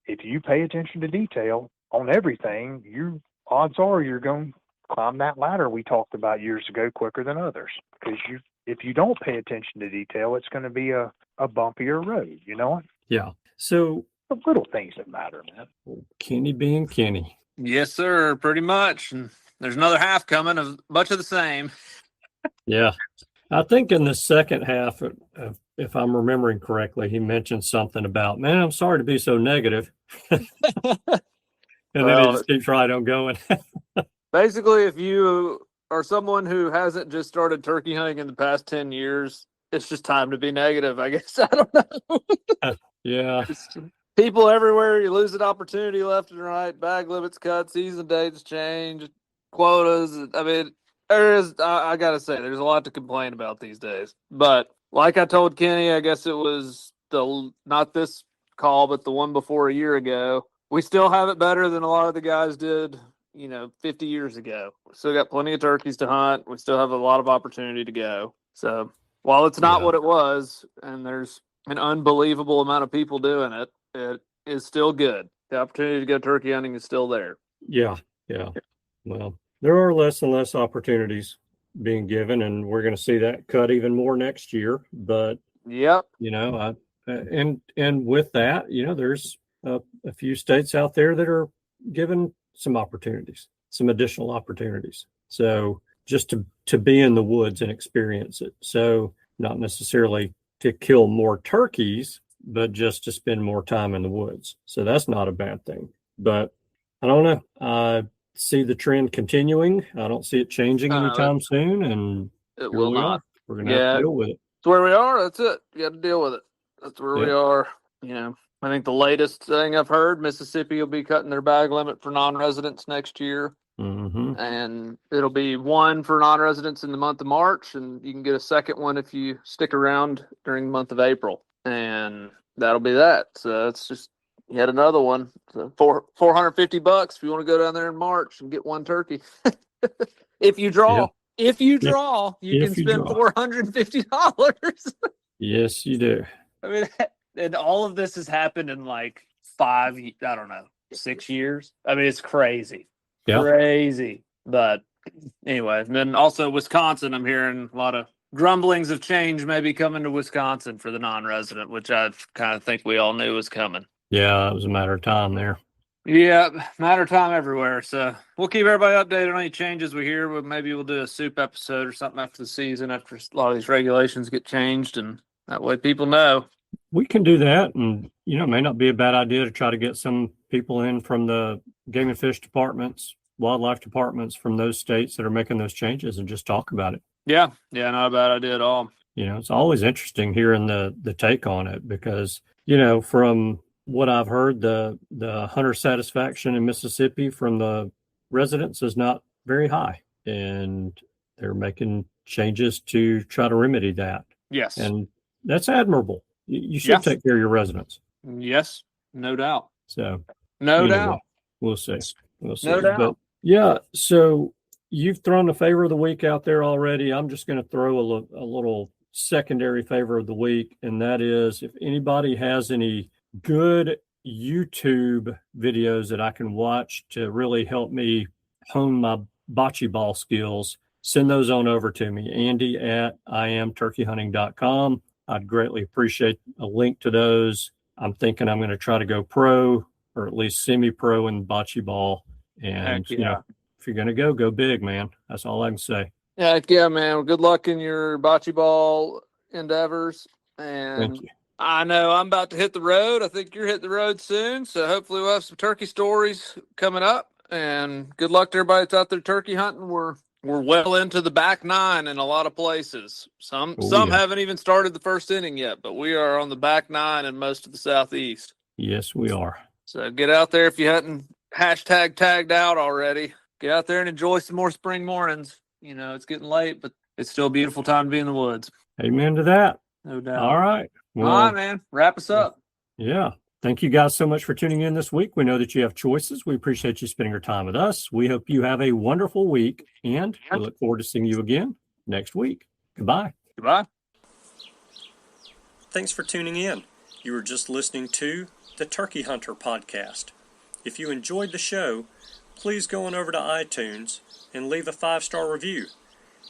if you pay attention to detail on everything, odds are you're going to climb that ladder we talked about years ago quicker than others. Because if you don't pay attention to detail, it's going to be a bumpier road, Yeah. So the little things that matter, man. Kenny being Kenny. Yes, sir. Pretty much. And there's another half coming of much of the same. Yeah. I think in the second half, if I'm remembering correctly, he mentioned something about, "Man, I'm sorry to be so negative." And then he just keeps right on going. Basically, if you are someone who hasn't just started turkey hunting in the past 10 years, it's just time to be negative, I guess. I don't know. Yeah. People everywhere, you lose an opportunity left and right. Bag limits cut, season dates change, quotas. I mean, I got to say, there's a lot to complain about these days. But like I told Kenny, I guess it was not this call, but the one before a year ago. We still have it better than a lot of the guys did, 50 years ago. We still got plenty of turkeys to hunt. We still have a lot of opportunity to go. So while it's not what it was, and there's an unbelievable amount of people doing it, it is still good. The opportunity to go turkey hunting is still there. Yeah. Well, there are less and less opportunities being given, and we're going to see that cut even more next year. But yep, and with that, there's a few states out there that are given some opportunities, some additional opportunities. So just to be in the woods and experience it. So not necessarily to kill more turkeys, but just to spend more time in the woods. So that's not a bad thing. but I don't know. I see the trend continuing. I don't see it changing anytime soon, and It here will we not. are. We're going to have to deal with it. It's where we are. That's it. You got to deal with it. That's where we Yeah. are. I think the latest thing I've heard, Mississippi will be cutting their bag limit for non-residents next year. Mm-hmm. And it'll be one for non-residents in the month of March, and you can get a second one if you stick around during the month of April, and that'll be that. So it's just yet another one. So $450 if you want to go down there in March and get one turkey. If you draw, you can spend $450. Yes, you do. I mean, and all of this has happened in like 6 years. I mean, it's crazy. Yeah. Crazy. But anyway, and then also Wisconsin, I'm hearing a lot of grumblings of change maybe coming to Wisconsin for the non-resident, which I kind of think we all knew was coming. Yeah, it was a matter of time there. Yeah, matter of time everywhere. So we'll keep everybody updated on any changes we hear. Maybe we'll do a soup episode or something after the season, after a lot of these regulations get changed, and that way people know. We can do that, and it may not be a bad idea to try to get some people in from the game and fish departments, wildlife departments from those states that are making those changes, and just talk about it. Yeah, not a bad idea at all. It's always interesting hearing the take on it because, from what I've heard, the hunter satisfaction in Mississippi from the residents is not very high, and they're making changes to try to remedy that. Yes. And that's admirable. You should take care of your residents. Yes, no doubt. So, no doubt. We'll see. No doubt. But yeah, so you've thrown a favor of the week out there already. I'm just going to throw a little secondary favor of the week, and that is if anybody has any good YouTube videos that I can watch to really help me hone my bocce ball skills, send those on over to me, Andy@IamTurkeyHunting.com. I'd greatly appreciate a link to those. I'm thinking I'm going to try to go pro or at least semi-pro in bocce ball. And, if you're going to go big, man. That's all I can say. Heck yeah, man. Well, good luck in your bocce ball endeavors. And thank you. I know I'm about to hit the road. I think you're hitting the road soon. So hopefully we'll have some turkey stories coming up. And good luck to everybody that's out there turkey hunting. We're well into the back nine in a lot of places. Some haven't even started the first inning yet, but we are on the back nine in most of the Southeast. Yes, we are. So get out there if you hadn't #tagged out already. Get out there and enjoy some more spring mornings. It's getting late, but it's still a beautiful time to be in the woods. Amen to that. No doubt. All right. Well, all right, man. Wrap us up. Yeah. Thank you guys so much for tuning in this week. We know that you have choices. We appreciate you spending your time with us. We hope you have a wonderful week, and we look forward to seeing you again next week. Goodbye. Goodbye. Thanks for tuning in. You were just listening to the Turkey Hunter podcast. If you enjoyed the show, please go on over to iTunes and leave a 5-star review.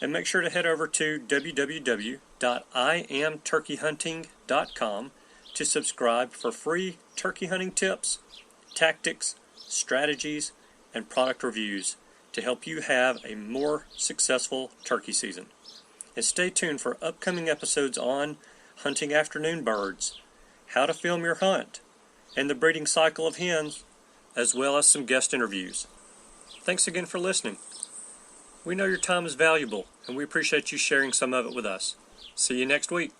And make sure to head over to www.IamTurkeyHunting.com to subscribe for free turkey hunting tips, tactics, strategies, and product reviews to help you have a more successful turkey season. And stay tuned for upcoming episodes on hunting afternoon birds, how to film your hunt, and the breeding cycle of hens, as well as some guest interviews. Thanks again for listening. We know your time is valuable, and we appreciate you sharing some of it with us. See you next week.